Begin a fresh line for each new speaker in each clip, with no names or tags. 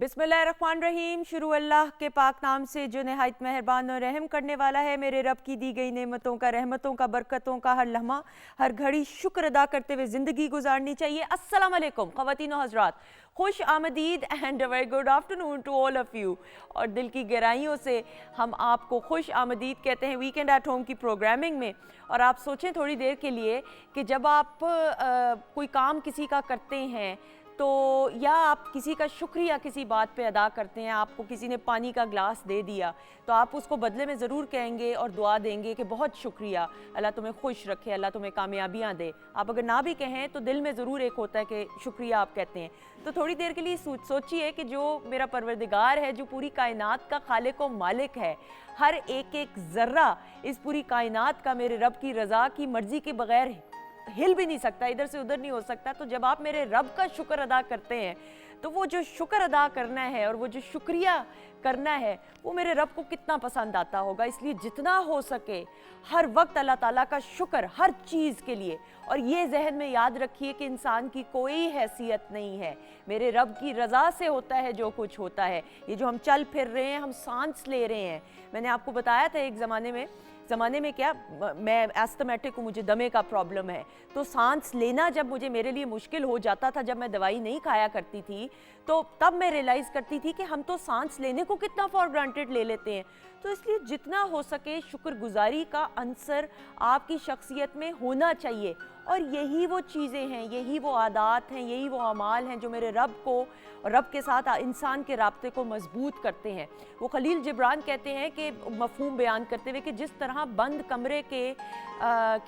बिस्मिल्लाहिर्रहमानिर्रहीम। शुरू अल्लाह के पाक नाम से जो नहायत मेहरबान और रहम करने वाला है। मेरे रब की दी गई नेमतों का, रहमतों का, बरकतों का हर लम्हा हर घड़ी शुक्र अदा करते हुए ज़िंदगी गुजारनी चाहिए। अस्सलाम वालेकुम ख़वातीन और हज़रात, खुश आमदीद and very good afternoon to all of you. और दिल की गहराइयों से हम आपको खुश आमदीद कहते हैं वीकेंड एट होम की प्रोग्रामिंग में। और आप सोचें थोड़ी देर के लिए कि जब आप कोई काम किसी का करते हैं तो या आप किसी का शुक्रिया किसी बात पे अदा करते हैं, आपको किसी ने पानी का ग्लास दे दिया तो आप उसको बदले में ज़रूर कहेंगे और दुआ देंगे कि बहुत शुक्रिया, अल्लाह तुम्हें खुश रखे, अल्लाह तुम्हें कामयाबियाँ दे। आप अगर ना भी कहें तो दिल में ज़रूर एक होता है कि शुक्रिया आप कहते हैं। तो थोड़ी देर के लिए सोचिए कि जो मेरा परवरदिगार है, जो पूरी कायनात का खालिक व मालिक है, हर एक एक ज़र्रा इस पूरी कायनात का मेरे रब की रज़ा की मर्ज़ी के बग़ैर हिल भी नहीं सकता, इधर से उधर नहीं हो सकता। तो जब आप मेरे रब का शुक्र अदा करते हैं तो वो जो शुक्र अदा करना है और वो जो शुक्रिया करना है वो मेरे रब को कितना पसंद आता होगा। इसलिए जितना हो सके हर वक्त अल्लाह ताला का शुक्र हर चीज़ के लिए। और ये जहन में याद रखिए कि इंसान की कोई हैसियत नहीं है, मेरे रब की रज़ा से होता है जो कुछ होता है। ये जो हम चल फिर रहे हैं, हम सांस ले रहे हैं, मैंने आपको बताया था एक ज़माने में क्या, मैं एस्थमेटिक हूँ, मुझे दमे का प्रॉब्लम है, तो सांस लेना जब मुझे मेरे लिए मुश्किल हो जाता था, जब मैं दवाई नहीं खाया करती थी, तो तब मैं रियलाइज़ करती थी कि हम तो सांस लेने को कितना फॉर ग्रांटेड ले लेते हैं। तो इसलिए जितना हो सके शुक्रगुजारी का अंसर आपकी शख्सियत में होना चाहिए। और यही वो चीज़ें हैं, यही वो आदात हैं, यही वो अमाल हैं जो मेरे रब को और रब के साथ इंसान के राब्ते को मजबूत करते हैं। वो खलील जिब्रान कहते हैं कि मफ़हूम बयान करते हुए कि जिस तरह बंद कमरे के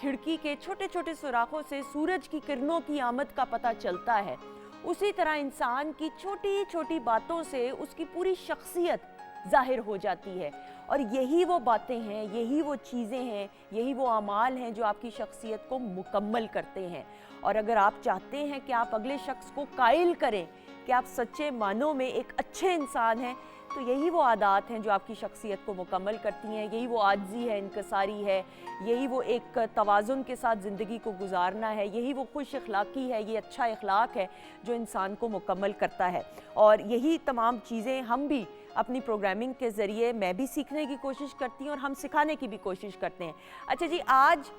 खिड़की के छोटे छोटे सुराखों से सूरज की किरणों की आमद का पता चलता है, उसी तरह इंसान की छोटी छोटी बातों से उसकी पूरी शख्सियत ज़ाहिर हो जाती है। और यही वो बातें हैं, यही वो चीज़ें हैं, यही वो अमाल हैं जो आपकी शख्सियत को मुकम्मल करते हैं। और अगर आप चाहते हैं कि आप अगले शख्स को कायल करें कि आप सच्चे मानों में एक अच्छे इंसान हैं, तो यही वो आदात हैं जो आपकी शख्सियत को मुकम्मल करती हैं। यही वो आजिज़ी है, इनकसारी है, यही वो एक तवाज़ुन के साथ ज़िंदगी को गुजारना है, यही वो खुश अखलाक़ी है, ये अच्छा अखलाक है जो इंसान को मुकम्मल करता है। और यही तमाम चीज़ें हम भी अपनी प्रोग्रामिंग के ज़रिए, मैं भी सीखने की कोशिश करती हूँ और हम सिखाने की भी कोशिश करते हैं। अच्छा जी, आज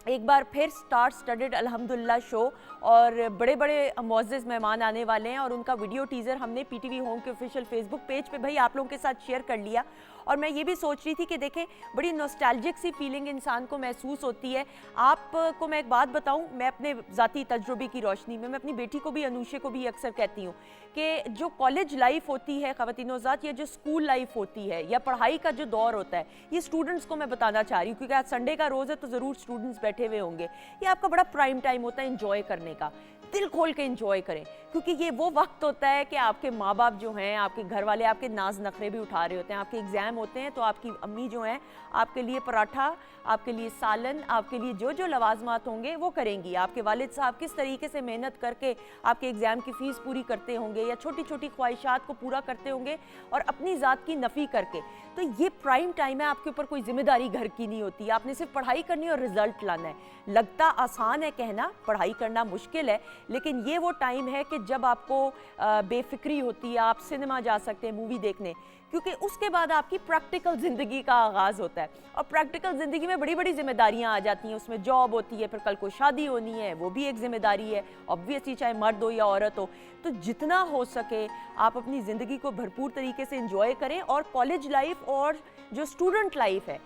एक बार फिर स्टार स्टडेड अल्हम्दुलिल्लाह शो और बड़े बड़े मुअज़्ज़िज़ मेहमान आने वाले हैं और उनका वीडियो टीज़र हमने पीटीवी होम के ऑफिशियल फेसबुक पेज पे भाई आप लोगों के साथ शेयर कर लिया। और मैं ये भी सोच रही थी कि देखें, बड़ी नॉस्टैल्जिक सी फीलिंग इंसान को महसूस होती है। आपको मैं एक बात बताऊं, मैं अपने ज़ाती तजुर्बे की रोशनी में, मैं अपनी बेटी को भी, अनुषे को भी अक्सर कहती हूँ कि जो कॉलेज लाइफ होती है ख़वातीनो ज़ात, या जो स्कूल लाइफ होती है, या पढ़ाई का जो दौर होता है, ये स्टूडेंट्स को मैं बताना चाह रही हूँ क्योंकि आज संडे का रोज़ है तो ज़रूर स्टूडेंट्स बैठे हुए होंगे। ये आपका बड़ा प्राइम टाइम होता है इंजॉय करने का, दिल खोल के इंजॉय करें, क्योंकि ये वो वक्त होता है कि आपके माँ बाप जो हैं, आपके घर वाले आपके नाज नखरे भी उठा रहे होते हैं, आपके एग्ज़ाम होते हैं तो आपकी अम्मी जो हैं आपके लिए पराठा, आपके लिए सालन, आपके लिए जो जो लवाजमात होंगे वो करेंगी। आपके वालिद साहब किस तरीके से मेहनत करके आपके एग्ज़ाम की फ़ीस पूरी करते होंगे या छोटी छोटी ख्वाहिशात को पूरा करते होंगे और अपनी ज़ात की नफ़ी करके। तो ये प्राइम टाइम है, आपके ऊपर कोई जिम्मेदारी घर की नहीं होती, आपने सिर्फ पढ़ाई करनी और रिज़ल्ट लाना है। लगता आसान है कहना, पढ़ाई करना मुश्किल है, लेकिन ये वो टाइम है कि जब आपको बेफिक्री होती है, आप सिनेमा जा सकते हैं मूवी देखने, क्योंकि उसके बाद आपकी प्रैक्टिकल ज़िंदगी का आगाज़ होता है। और प्रैक्टिकल ज़िंदगी में बड़ी बड़ी जिम्मेदारियां आ जाती हैं, उसमें जॉब होती है, फिर कल को शादी होनी है, वो भी एक जिम्मेदारी है ऑब्वियसली, चाहे मर्द हो या औरत हो। तो जितना हो सके आप अपनी ज़िंदगी को भरपूर तरीके से इंजॉय करें और कॉलेज लाइफ और जो स्टूडेंट लाइफ है,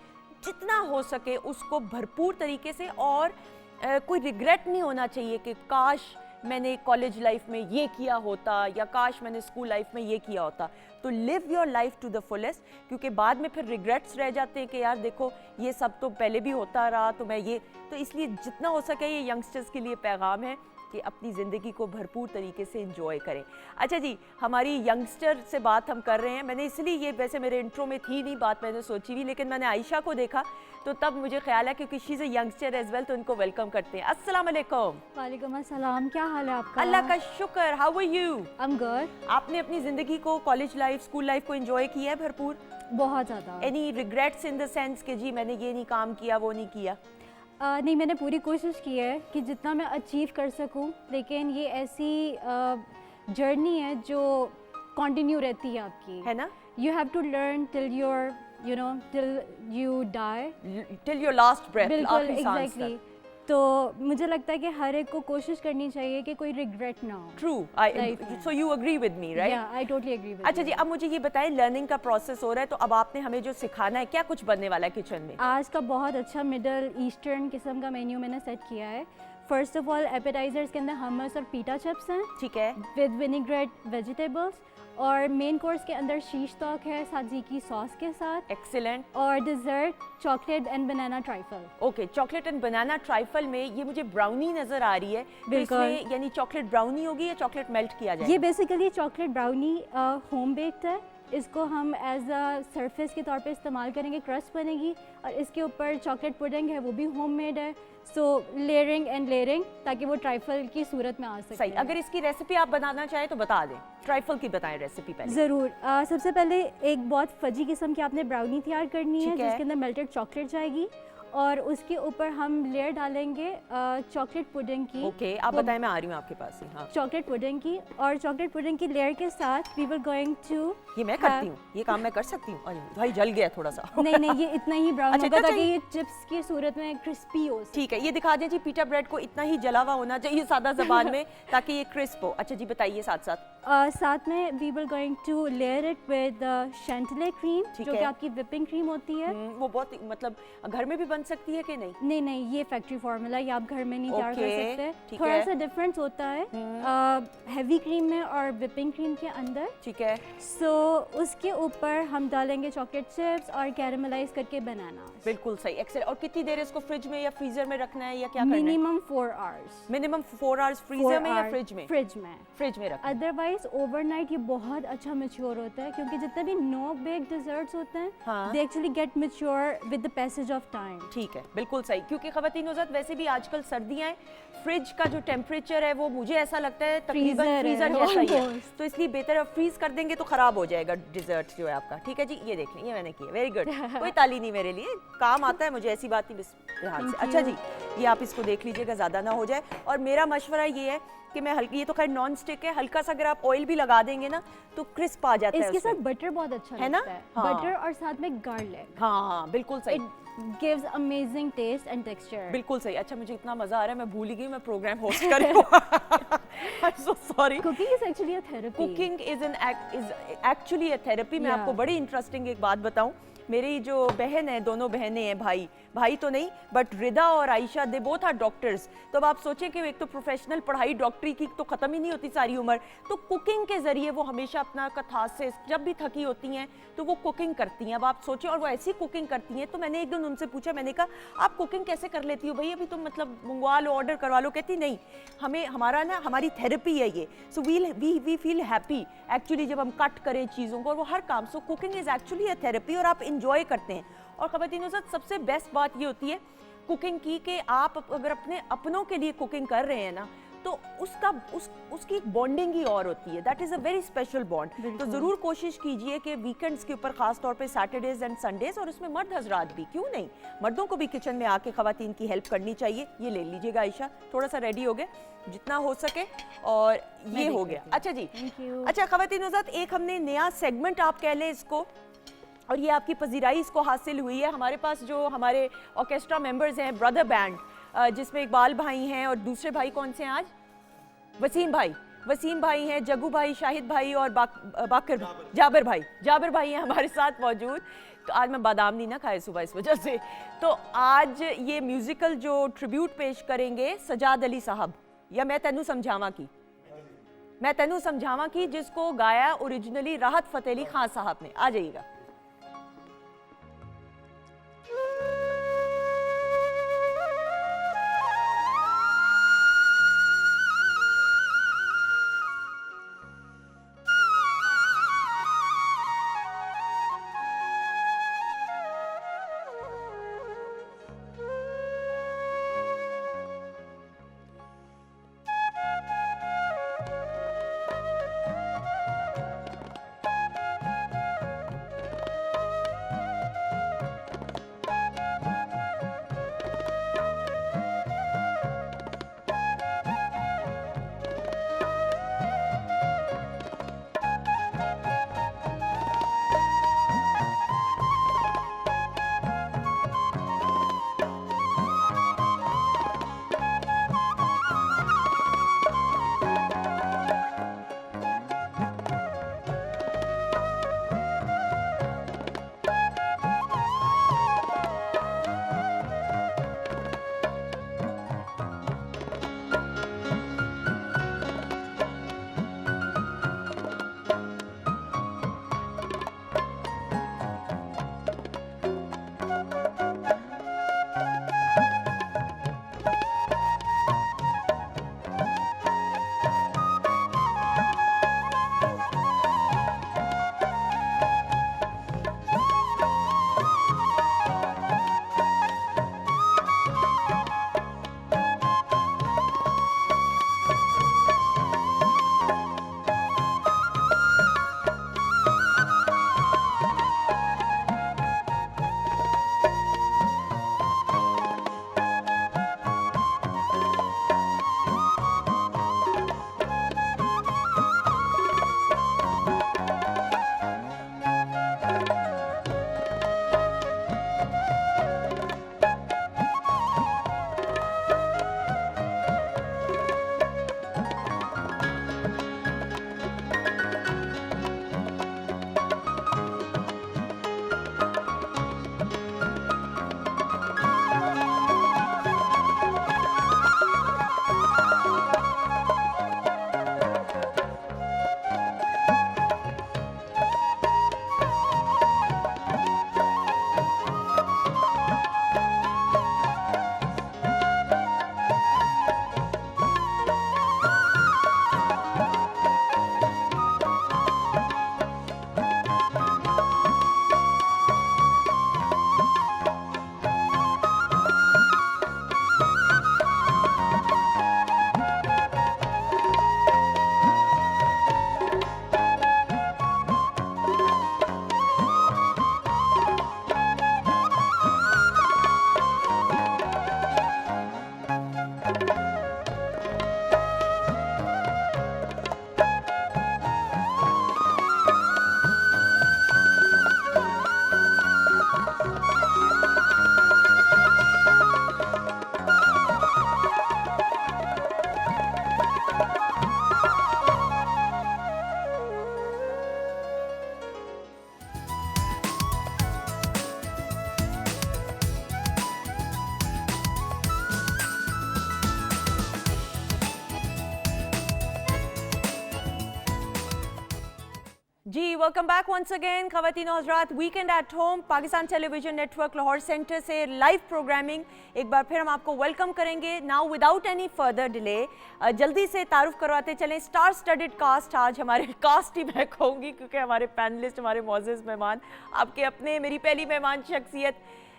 जितना हो सके उसको भरपूर तरीके से। और कोई रिग्रेट नहीं होना चाहिए कि काश मैंने कॉलेज लाइफ में ये किया होता या काश मैंने स्कूल लाइफ में ये किया होता। तो live your life to the fullest, क्योंकि बाद में फिर रिग्रेट्स रह जाते हैं कि यार देखो ये सब तो पहले भी होता रहा, तो मैं ये, तो इसलिए जितना हो सके ये यंगस्टर्स के लिए पैगाम है कि अपनी ज़िंदगी को भरपूर तरीके से एंजॉय करें। अच्छा जी, हमारी यंगस्टर से बात हम कर रहे हैं, मैंने इसलिए, ये वैसे मेरे इंट्रो में थी नहीं बात, मैंने सोची भी, लेकिन मैंने आयशा को देखा तो तब मुझे ख्याल है क्योंकि she is a youngster as well, तो उनको वेलकम करते हैं। अस्सलाम वालेकुम।
वालेकुम अस्सलाम, क्या हाल है आपका?
अल्लाह का शुक्र, how are you?
I am good.
आपने अपनी ज़िंदगी को, कॉलेज लाइफ, स्कूल लाइफ को एंजॉय किया है भरपूर?
बहुत ज़्यादा।
Any regrets in the sense कि जी मैंने ये नहीं काम किया, वो नहीं किया?
नहीं, मैंने पूरी कोशिश की है कि जितना मैं अचीव कर सकूं, लेकिन ये ऐसी जर्नी है जो कंटिन्यू रहती है आपकी,
है ना?
You have to learn till your till you die.
Till your last breath,
बिल्कुल,
आखिरी सांस
एग्जैक्टली।
तक।
तो मुझे लगता है कि हर एक को कोशिश करनी चाहिए कि कोई रिग्रेट ना हो।
ट्रू,
Life में।
So you agree with me, right?
या आई टोटली एग्री विद।
अच्छा जी, अब मुझे ये बताएं, लर्निंग का प्रोसेस हो रहा है, तो अब आपने हमें जो सिखाना है, क्या कुछ बनने वाला है किचन में?
आज का बहुत अच्छा मिडल ईस्टर्न किस्म का मेन्यू मैंने सेट किया है। फर्स्ट ऑफ ऑल एपेटाइजर्स के अंदर हमस और पीटा चिप्स हैं
ठीक है।
विद विनीग्रेट वेजिटेबल्स, और मेन कोर्स के अंदर शीश तौक है साजी की सॉस के साथ,
एक्सीलेंट।
और dessert chocolate and banana trifle.
Okay, chocolate and banana trifle में ये मुझे ब्राउनी नजर आ रही है, तो
बिल्कुल।
इसमें यानी चॉकलेट ब्राउनी होगी या चॉकलेट मेल्ट किया जाएगा?
ये basically chocolate brownie home baked है। इसको हम एज अ सरफेस के तौर पे इस्तेमाल करेंगे, क्रस्ट बनेगी, और इसके ऊपर चॉकलेट पुडिंग है वो भी होममेड है। सो लेयरिंग एंड लेयरिंग, ताकि वो ट्राइफल की सूरत में आ सके।
सही। अगर इसकी रेसिपी आप बनाना चाहें तो बता दें, ट्राइफल की बताएं रेसिपी पहले।
ज़रूर। सबसे पहले एक बहुत फजी किस्म की आपने ब्राउनी तैयार करनी है,
ठीक है।
जिसके अंदर मेल्टेड चॉकलेट जाएगी, और उसके ऊपर हम लेयर डालेंगे चॉकलेट पुडिंग की।
ओके, आप
वो
बताएं, मैं आ रही हूँ आपके पास ही। हाँ,
चॉकलेट पुडिंग की, और चॉकलेट पुडिंग की लेयर के साथ वी वर गोइंग टू
ये मैं करती हूँ, ये काम मैं कर सकती हूँ। अरे भाई जल गया थोड़ा सा।
नहीं नहीं, ये इतना ही ब्राउन
अच्छा,
होगा
इतना
ताकि
चाहिए?
ये चिप्स की सूरत में क्रिस्पी हो।
ठीक है, ये दिखा दें जी, पीटा ब्रेड को इतना ही जला हुआ होना चाहिए सादा ज़बान में, ताकि ये क्रिस्प हो। अच्छा जी, बताइए साथ साथ।
साथ में we were going to layer it with Chantilly cream,
ठीक
जो
है।
कि आपकी विपिंग क्रीम होती है।
वो बहुत मतलब घर में भी बन सकती है कि नहीं?
नहीं नहीं, ये फैक्ट्री फार्मूला, ये आप घर में नहीं तैयार कर
ओके,
सकते।
ठीक
थोड़ा
है।
सा डिफरेंस होता है हैवी क्रीम में और विपिंग क्रीम के अंदर।
ठीक है।
सो उसके ऊपर हम डालेंगे चॉकलेट चिप्स और कैरेमलाइज करके बनाना।
बिल्कुल सही, एक्सेल। और कितनी देर इसको फ्रिज में या फ्रीजर में रखना है या क्या करना है?
Minimum 4 hours.
Minimum 4 hours freezer में या फ्रिज में?
फ्रिज में।
फ्रिज में रखना।
अदरवाइज ओवरनाइट ये बहुत अच्छा मैच्योर होता है, क्योंकि जितने भी नो बेक डिजर्ट्स होते हैं
हाँ।
They actually get mature with the passage of time.
ठीक है, बिल्कुल सही। क्योंकि ख़वातीन हज़रात, वैसे भी आजकल सर्दियाँ हैं, फ्रिज का जो टेम्परेचर है वो मुझे ऐसा लगता है तकरीबन
Freezer है,
फ्रीजर जैसा ही है,
almost।
तो इसलिए बेहतर है फ्रीज कर देंगे तो ख़राब हो जाएगा डिजर्ट जो है आपका। ठीक है जी, ये देख लें, ये मैंने किया, वेरी गुड। कोई ताली नहीं मेरे लिए, काम आता है मुझे, ऐसी बात नहीं, बस ध्यान से।
Thank
अच्छा
you।
जी, ये आप इसको देख लीजिएगा, ज़्यादा ना हो जाए। और मेरा मशवरा ये है कि मैं हल्की, ये तो खैर नॉन स्टिक है, हल्का सा अगर आप ऑयल भी लगा देंगे ना तो क्रिस्प आ जाता है
इसके
उसमें।
साथ बटर बहुत अच्छा
है ना?
लगता है।
हाँ।
बटर और साथ में गार्लिक,
हाँ हाँ, बिल्कुल सही,
it gives amazing taste and texture.
बिल्कुल सही। अच्छा, मुझे इतना मजा आ रहा है, मैं भूल ही गई मैं प्रोग्राम होस्ट कर रही हूँ। I am so sorry.
Cooking is actually a therapy.
Cooking is actually a therapy. मैं
Yeah.
आपको बड़ी इंटरेस्टिंग एक बात बताऊं, मेरी जो बहन है, दोनों बहनें हैं, भाई तो नहीं, बट रिदा और Ayesha, they both are doctors. तो अब आप सोचें कि एक तो प्रोफेशनल पढ़ाई डॉक्टरी की तो ख़त्म ही नहीं होती सारी उम्र, तो कुकिंग के ज़रिए वो हमेशा अपना कथास से जब भी थकी होती हैं तो वो कुकिंग करती हैं। अब आप सोचें, और वो ऐसी कुकिंग करती हैं, तो मैंने एक दिन उनसे पूछा, मैंने कहा आप कुकिंग कैसे कर लेती हो भाई, अभी तुम मतलब मंगवा लो, ऑर्डर करवा लो। कहती नहीं, हमारी थेरेपी है ये। So we feel happy actually जब हम कट करें चीज़ों को, और वो हर काम। So cooking is actually a therapy, और आप इंजॉय करते हैं। और ख़वातीन हज़रात, सबसे बेस्ट बात ये होती है कुकिंग की कि आप अगर अपने अपनों के लिए कुकिंग कर रहे हैं ना, तो उसकी एक बॉन्डिंग ही और होती है। That is a very special bond. तो ज़रूर कोशिश कीजिए कि वीकेंड्स के ऊपर, ख़ास तौर पे सैटरडेज एंड संडेज, और उसमें मर्द हजरात भी, क्यों नहीं, मर्दों को भी किचन में आके ख़वातीन की हेल्प करनी चाहिए। ये ले लीजिएगा आयशा, थोड़ा सा रेडी हो गए जितना हो सके, और ये हो गया। अच्छा जी,
Thank you।
अच्छा ख़वातीन हज़रात, एक हमने नया सेगमेंट आप कह लें इसको, और ये आपकी पजीराई इसको हासिल हुई है। हमारे पास जो हमारे ऑर्केस्ट्रा मेंबर्स हैं, ब्रदर बैंड, जिसमें इकबाल भाई हैं और दूसरे भाई कौन से हैं आज? वसीम भाई हैं, जग्गू भाई, शाहिद भाई और जाबिर भाई हैं हमारे साथ मौजूद। तो आज मैं बादाम नहीं ना खाए सुबह इस वजह से। तो आज ये म्यूजिकल जो ट्रिब्यूट पेश करेंगे सजाद अली साहब, या मैं तेनू समझावा की, जिसको गाया ओरिजिनली राहत फतेह अली खान साहब ने। आ जाइएगा। Welcome back once again. ख़वातीन और हज़रात, weekend at home Pakistan television network Lahore centre से लाइव प्रोग्रामिंग एक बार फिर हम आपको वेलकम करेंगे। Now without any further delay जल्दी से तारुफ करवाते चलें स्टार स्टडेड कास्ट। आज हमारे कास्ट ही मैं कहूँगी क्योंकि हमारे पैनलिस्ट, हमारे मोअज़्ज़ज़ मेहमान, आपके अपने, मेरी पहली मेहमान शख्सियत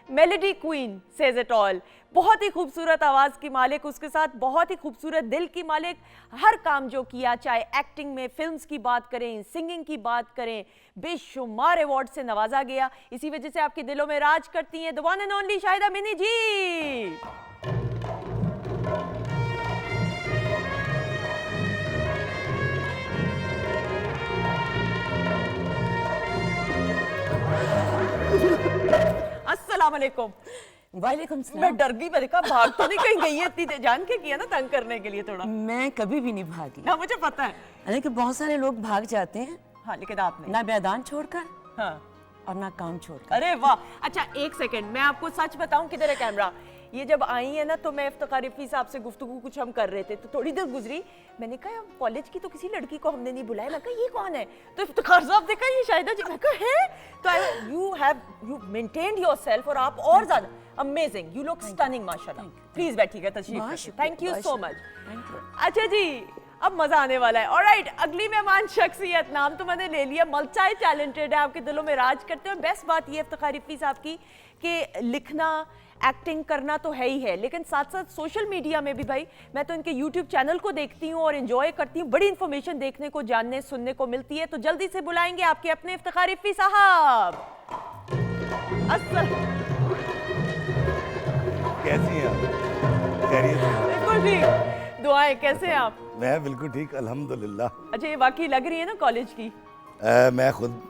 melody queen says it all. बहुत ही खूबसूरत आवाज़ की मालिक, उसके साथ बहुत ही खूबसूरत दिल की मालिक। हर काम जो किया, चाहे एक्टिंग में, फिल्म्स की बात करें, सिंगिंग की बात करें, बेशुमार अवार्ड से नवाजा गया। इसी वजह से आपके दिलों में राज करती हैं the one and only Shahida Mini ji. अस्सलाम वालेकुम।
वालेकुम सलाम।
मैं डर गई, मैंने कहा भाग तो नहीं कहीं गई है, इतनी जान के किया ना तंग करने के लिए थोड़ा।
मैं कभी भी नहीं भागी
ना, मुझे पता है।
लेकिन बहुत सारे लोग भाग जाते हैं,
हाँ, लेकिन आपने
ना मैदान छोड़कर
हाँ।
और ना काम छोड़कर।
अरे वाह। अच्छा एक सेकंड, मैं आपको सच बताऊं, किधर है कैमरा? ये जब आई है ना तो मैं इफ्तिखार रफ़ी साहब से गुफ्तगू कुछ हम कर रहे थे, तो थोड़ी देर गुजरी, मैंने कहा कॉलेज की तो किसी लड़की को हमने नहीं बुलाया। मैं कहा ये कौन है? तो इफ्तिखार साहब देखा ये शाहिदा जी। मैं कहा है? तो यू मेंटेन्ड योरसेल्फ, और आप और ज्यादा अमेजिंग, यू लुक स्टनिंग माशाल्लाह। प्लीज बैठिएगा, तशरीफ। Thank you so much. अच्छा जी, अब मजा आने वाला है। ऑलराइट, अगली मेहमान शख्सियत, नाम तो मैंने ले लिया, मल्टी टैलेंटेड है, आपके दिलों में राज करते हैं। और बेस्ट बात ये इफ्तिखार रफ़ी साहब की कि लिखना, एक्टिंग करना तो है ही है, लेकिन साथ साथ सोशल मीडिया में भी भाई, मैं तो इनके यूट्यूब चैनल को देखती हूँ और एंजॉय करती हूँ। बड़ी इंफॉर्मेशन देखने को, जानने, सुनने को मिलती है। तो जल्दी से बुलाएंगे आपके अपने इफ्तिखार रफ़ी साहब।
कैसी हैं आप? खैरियत से?
बिल्कुल ठीक, दुआएं। कैसे हैं आप?
मैं बिल्कुल ठीक, अल्हम्दुलिल्लाह।
अच्छा, ये वाकई लग रही है ना कॉलेज की,
मैं खुद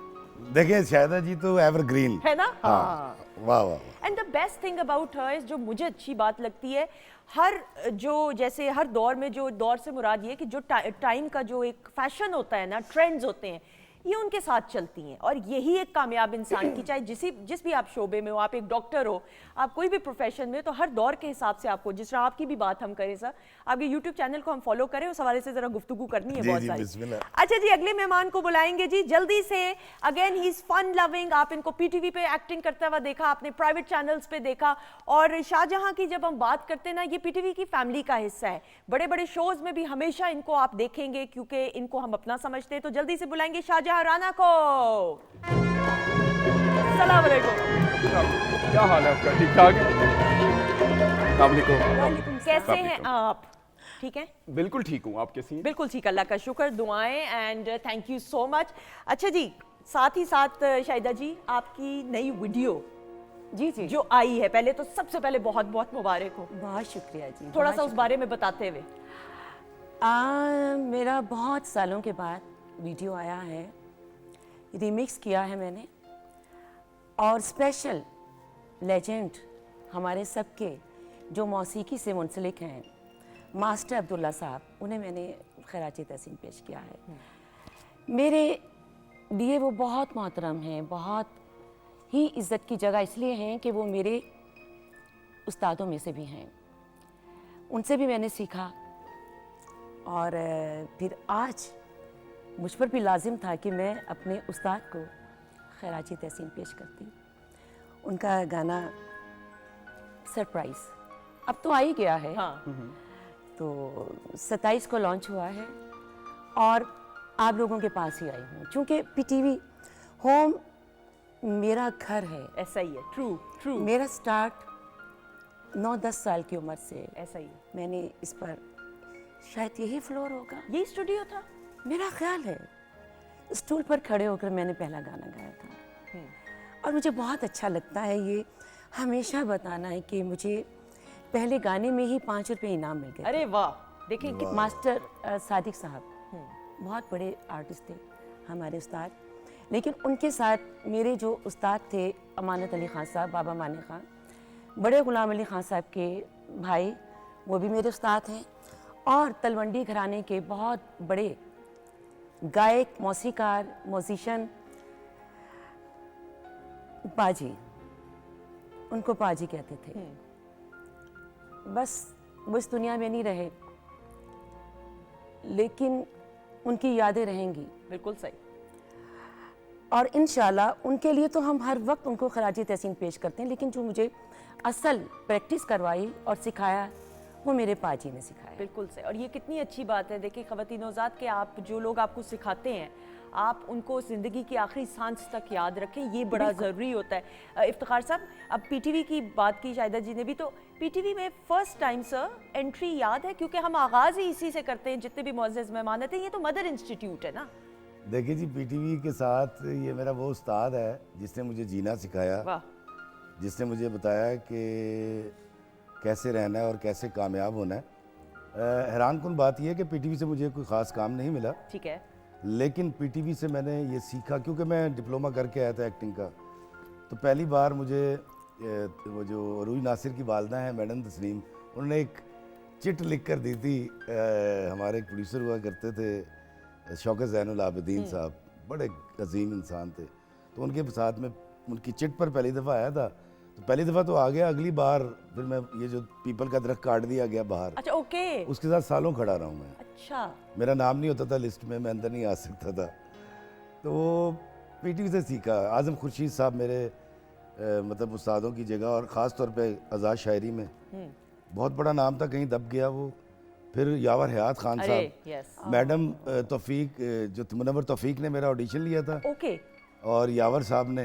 देखिए, शाहिदा जी तो एवरग्रीन
है ना?
हाँ, वाह वाह।
And the best thing about her is, जो मुझे अच्छी बात लगती है, हर जो जैसे हर दौर में, जो दौर से मुराद ये कि जो टाइम का जो एक फैशन होता है ना, ट्रेंड्स होते हैं, ये उनके साथ चलती हैं। और यही एक कामयाब इंसान की, चाहे जिस भी आप शोबे में हो, आप एक डॉक्टर हो, आप कोई भी प्रोफेशन में, तो हर दौर के हिसाब से आपको, जिस तरह आपकी भी बात हम करें सर, आपके यूट्यूब चैनल को हम फॉलो करें, उस हवाले से जरा गुफ्तगू करनी है बहुत सारी।
बिस्मिल्लाह।
अच्छा जी, अगले मेहमान को बुलाएंगे जी जल्दी से। Again he is fun loving. आप इनको पीटीवी पे एक्टिंग करता हुआ देखा, आपने प्राइवेट चैनल्स पे देखा। और शाहजहां की जब हम बात करते हैं ना, ये पीटीवी की फैमिली का हिस्सा है। बड़े बड़े शोज में भी हमेशा इनको आप देखेंगे, क्योंकि इनको हम अपना समझते हैं। तो जल्दी से बुलाएंगे शाहजहां राना को। अस्सलाम वालेकुम।
क्या हाल है आपका? ठीक ठाक है? वालेकुम।
कैसे हैं आप? ठीक है,
बिल्कुल ठीक हूँ। आप कैसी हैं?
बिल्कुल ठीक, अल्लाह का शुक्र, दुआएं, and thank you so much. अच्छा जी, साथ ही साथ शाहिदा जी, आपकी नई वीडियो
जी जी,
जो आई है, पहले तो सबसे पहले बहुत बहुत मुबारक हो।
बहुत शुक्रिया जी।
थोड़ा सा उस बारे में बताते हुए।
मेरा बहुत सालों के बाद वीडियो आया है, रीमिक्स किया है मैंने, और स्पेशल लेजेंड हमारे सबके जो मौसीकी से मुंसलिक हैं, मास्टर अब्दुल्ला साहब, उन्हें मैंने खराज तहसीन पेश किया है। मेरे लिए वो बहुत मोहतरम हैं, बहुत ही इज़्ज़त की जगह इसलिए हैं कि वो मेरे उस्तादों में से भी हैं, उनसे भी मैंने सीखा। और फिर आज मुझ पर भी लाजिम था कि मैं अपने उस्ताद को खराज तहसीन पेश करती। उनका गाना सरप्राइज़ अब तो आ ही गया है।
हाँ।
तो 27 को लॉन्च हुआ है और आप लोगों के पास ही आई हूँ, क्योंकि पीटीवी होम मेरा घर है।
ऐसा ही है, ट्रू ट्रू।
मेरा स्टार्ट 9-10 साल की उम्र से
ऐसा ही है।
मैंने इस पर, शायद यही फ्लोर होगा,
यही स्टूडियो था,
मेरा ख्याल है, स्टूल पर खड़े होकर मैंने पहला गाना गाया था। और मुझे बहुत अच्छा लगता है ये हमेशा बताना है कि मुझे पहले गाने में ही 5 रुपये इनाम मिल गए।
अरे वाह, देखें कि
मास्टर सादिक साहब बहुत बड़े आर्टिस्ट थे, हमारे उस्ताद। लेकिन उनके साथ मेरे जो उस्ताद थे, अमानत अली खान साहब, बाबा माने खान, बड़े गुलाम अली खान साहब के भाई, वो भी मेरे उस्ताद हैं। और तलवंडी घराने के बहुत बड़े गायक, मौसीकार, म्यूजिशियन पाजी, उनको पाजी कहते थे। बस वो इस दुनिया में नहीं रहे, लेकिन उनकी यादें रहेंगी।
बिल्कुल सही।
और इंशाल्लाह उनके लिए तो हम हर वक्त उनको खराजी तहसीन पेश करते हैं, लेकिन जो मुझे असल प्रैक्टिस करवाई और सिखाया वो मेरे पाजी ने सिखाया।
बिल्कुल से, और ये कितनी अच्छी बात है। देखिए ख़वातीन नौज़ात के आप जो लोग आपको सिखाते हैं आप उनको ज़िंदगी की आखिरी सांस तक याद रखें, ये बड़ा ज़रूरी होता है। इफ्तिखार साहब, अब पीटीवी की बात की शाहिदा जी ने भी, तो पीटीवी में फ़र्स्ट टाइम सर एंट्री याद है? क्योंकि हम आगाज़ ही इसी से करते हैं, जितने भी मुअज़्ज़ज़ मेहमान आते हैं, ये तो मदर इंस्टीट्यूट है ना।
देखिए जी, पीटीवी के साथ ये मेरा वो उस्ताद है जिसने मुझे जीना सिखाया,
वाह,
जिसने मुझे बताया कि कैसे रहना है और कैसे कामयाब होना है। हैरान कुन बात यह है कि पीटीवी से मुझे कोई ख़ास काम नहीं मिला,
ठीक है,
लेकिन पीटीवी से मैंने ये सीखा, क्योंकि मैं डिप्लोमा करके आया था एक्टिंग का। तो पहली बार मुझे वो जो अरूज नासिर की वालदा हैं मैडम तस्नीम, उन्होंने एक चिट लिख कर दी थी। हमारे एक प्रोड्यूसर हुआ करते थे शौकत ज़ैनुल आबिदीन साहब, बड़े अजीम इंसान थे। तो उनके साथ में उनकी चिट पर पहली दफ़ा आया था, तो पहली दफ़ा तो आ गया, अगली बार फिर मैं ये जो पीपल का दरख्त काट दिया गया बाहर,
अच्छा, ओके,
उसके साथ सालों खड़ा रहा हूँ मैं।
अच्छा, मेरा
मेरा नाम नहीं होता था लिस्ट में, मैं अंदर नहीं आ सकता था। तो वो पीटीवी से सीखा। आज़म खुर्शीद साहब मेरे मतलब उस्तादों की जगह, और ख़ास तौर पे आज़ाद शायरी में बहुत बड़ा नाम था, कहीं दब गया वो। फिर यावर हयात खान
अरे
साहब,
यस,
मैडम तौफीक, जो मुनव्वर तौफीक ने मेरा ऑडिशन लिया था,
ओके,
और यावर साहब ने,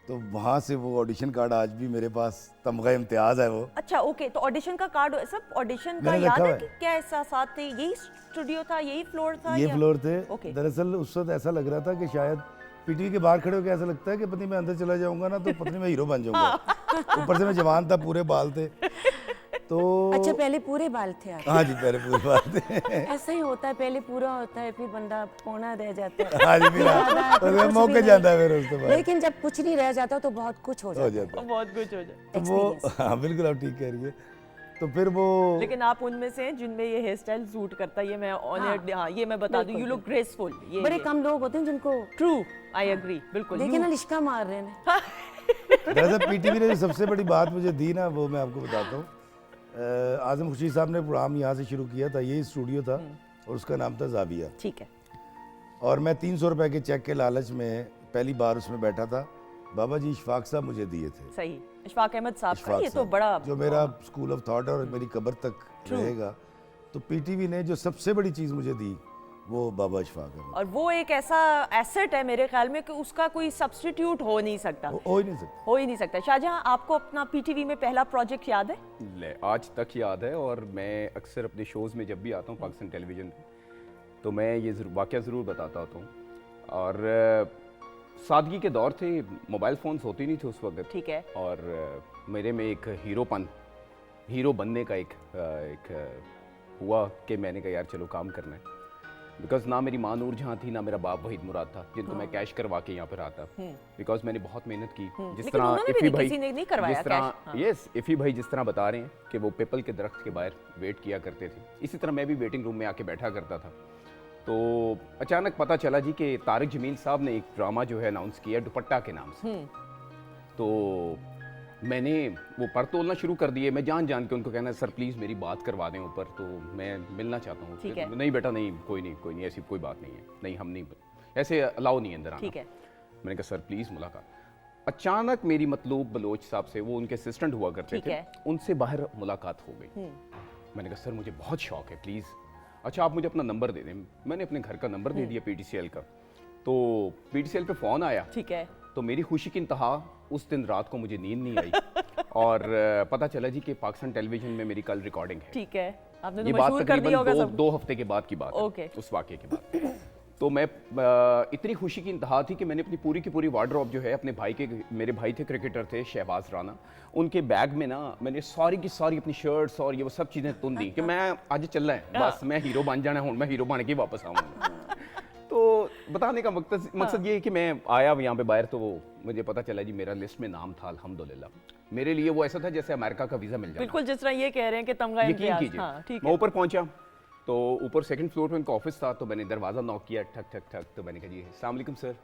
तो वहाँ से वो ऑडिशन कार्ड आज भी मेरे पास तमगा इम्तियाज़ है वो।
अच्छा, ओके। तो ऑडिशन का कार्ड सब ऑडिशन का
मैंने
याद
रखा
है
हुआ
कि
है।
क्या एहसासात थे? यही स्टूडियो था, यही फ्लोर था?
ये
या-
फ्लोर थे।
ओके।
दरअसल उस वक्त ऐसा लग रहा था कि शायद पीटीवी के बाहर खड़े होकर ऐसा लगता है कि पत्नी मैं अंदर चला जाऊंगा ना तो पत्नी मैं हीरो बन जाऊंगा। ऊपर से मैं जवान था, पूरे बाल थे। तो
अच्छा, पहले पूरे बाल थे आप?
हाँ जी, पहले पूरे बाल थे।
ऐसा ही होता है, पहले पूरा होता है फिर बंदा पौना रह जाता है।
हाँ जी,
ज़्यादा
मेरा
फिर
तो
कुछ
मौके
भी
जाता है
नहीं।
फिर उसके बाद
लेकिन जब कुछ नहीं रह जाता तो बहुत कुछ हो
हो
जाता है।
जाता है।
बहुत कुछ हो जाए।
तो वो हाँ बिल्कुल आप ठीक कह रही है। तो फिर वो
लेकिन आप उनमें से हैं जिनमें ये हेयर स्टाइल सूट करता है, ये मैं ऑनर्ड, हाँ ये मैं बता दूं, यू लुक ग्रेसफुल। ये
बड़े कम लोग होते हैं जिनको
ट्रू, आई एग्री, बिल्कुल।
देखे ना लिश्का मार रहे हैं।
दरअसल पीटीवी ने जो सबसे बड़ी बात मुझे दी ना, वो मैं आपको बताता हूँ। आज़म खुर्शीद साहब ने प्रोग्राम यहाँ से शुरू किया था, यही स्टूडियो था, और उसका नाम था जाविया।
ठीक है,
और मैं 300 रुपए के चेक के लालच में पहली बार उसमें बैठा था। बाबा जी इशफाक साहब मुझे दिए थे।
सही, इशफाक अहमद साहब का
इशफाक
ये तो
साहब,
बड़ा
जो मेरा स्कूल ऑफ थॉट और मेरी कब्र तक रहेगा। तो पीटीवी ने जो सबसे बड़ी चीज़ मुझे दी वो बाबा इशफाक अहमद।
और वो एक ऐसा एसेट है मेरे ख्याल में कि उसका कोई सब्स्टिट्यूट हो नहीं सकता,
हो ही नहीं सकता।
हो ही नहीं सकता। शाहजहां, आपको अपना पीटीवी में पहला प्रोजेक्ट याद है?
ले आज तक याद है, और मैं अक्सर अपने शोज़ में जब भी आता हूँ पाकिस्तान टेलीविज़न पे, तो मैं ये वाक़या ज़रूर बताता होता हूँ। और सादगी के दौर थे, मोबाइल फ़ोन्स होते नहीं थे उस वक्त।
ठीक है,
और मेरे में एक हीरो बनने का एक हुआ कि मैंने कहा यार चलो काम करना है। बिकॉज ना मेरी माँ नूर जहाँ थी, ना मेरा बाप वहीद मुराद था, जिनको मैं कैश करवा के यहाँ पर आता। बिकॉज मैंने बहुत मेहनत की। जिस
लेकिन
तरह
उन्होंने भी
इफ़ी
नहीं,
भाई
किसी ने नहीं करवाया
जिस तरह
कैश, हाँ।
यस इफ़ी भाई जिस तरह बता रहे हैं कि वो पीपल के दरख्त के बाहर वेट किया करते थे, इसी तरह मैं भी वेटिंग रूम में आके बैठा करता था। तो अचानक पता चला जी कि तारिक जमील साहब ने एक ड्रामा जो है अनाउंस किया दुपट्टा के नाम से। तो मैंने वो पर तोलना शुरू कर दिए। मैं जान के उनको कहना सर प्लीज़ मेरी बात करवा दें ऊपर, तो मैं मिलना चाहता हूँ।
ठीक है।
नहीं बेटा नहीं, कोई नहीं, ऐसी कोई बात नहीं है, नहीं हम नहीं, ऐसे अलाउ नहीं है अंदर आना।
ठीक है।
मैंने कहा सर प्लीज़ मुलाकात। अचानक मेरी मतलूब बलोच साहब से, वो उनके असिस्टेंट हुआ करते
ठीक
थे,
है।
उनसे बाहर मुलाकात हो गई। मैंने कहा सर मुझे बहुत शौक है, प्लीज़ अच्छा आप मुझे अपना नंबर दे दें। मैंने अपने घर का नंबर दे दिया पीटीसीएल का। तो पीटीसीएल पे फ़ोन आया,
ठीक है,
तो मेरी खुशी की इंतहा, उस दिन रात को मुझे नींद नहीं आई। और पता चला जी कि पाकिस्तान टेलीविजन में मेरी कल रिकॉर्डिंग है।
ठीक है। आपने
ये
तो
बात
मशहूर कर दिया होगा
तकरीबन
सब।
2 हफ्ते के बाद की बात है,
ओके।
उस वाक़े के बाद। तो मैं इतनी खुशी की इंतहा थी कि मैंने अपनी पूरी की पूरी वार्डरोब जो है अपने भाई के, मेरे भाई थे क्रिकेटर थे शहबाज राना, उनके बैग में ना मैंने सारी की सारी अपनी शर्ट्स और ये वो सब चीज़ें तुन दी कि मैं आज चलना है, बस मैं हीरो बन जाना हूँ, मैं हीरो बन के वापस आऊँगा। तो बताने का मकसद ये है कि मैं आया यहाँ पे बाहर, तो वो मुझे पता चला जी मेरा लिस्ट में नाम था। अल्हम्दुलिल्लाह मेरे लिए वो ऐसा था जैसे अमेरिका का वीज़ा मिल जाए।
बिल्कुल जिस तरह ये कह रहे हैं कि तमगा
यकीन
इम्तियाज।
कीजिए।
हाँ, ठीक
मैं
है।
ऊपर पहुंचा, तो ऊपर सेकंड फ्लोर पे उनका ऑफिस था, तो मैंने दरवाज़ा नॉक किया, ठक ठक ठक। तो मैंने कहा जी अस्सलाम वालेकुम सर।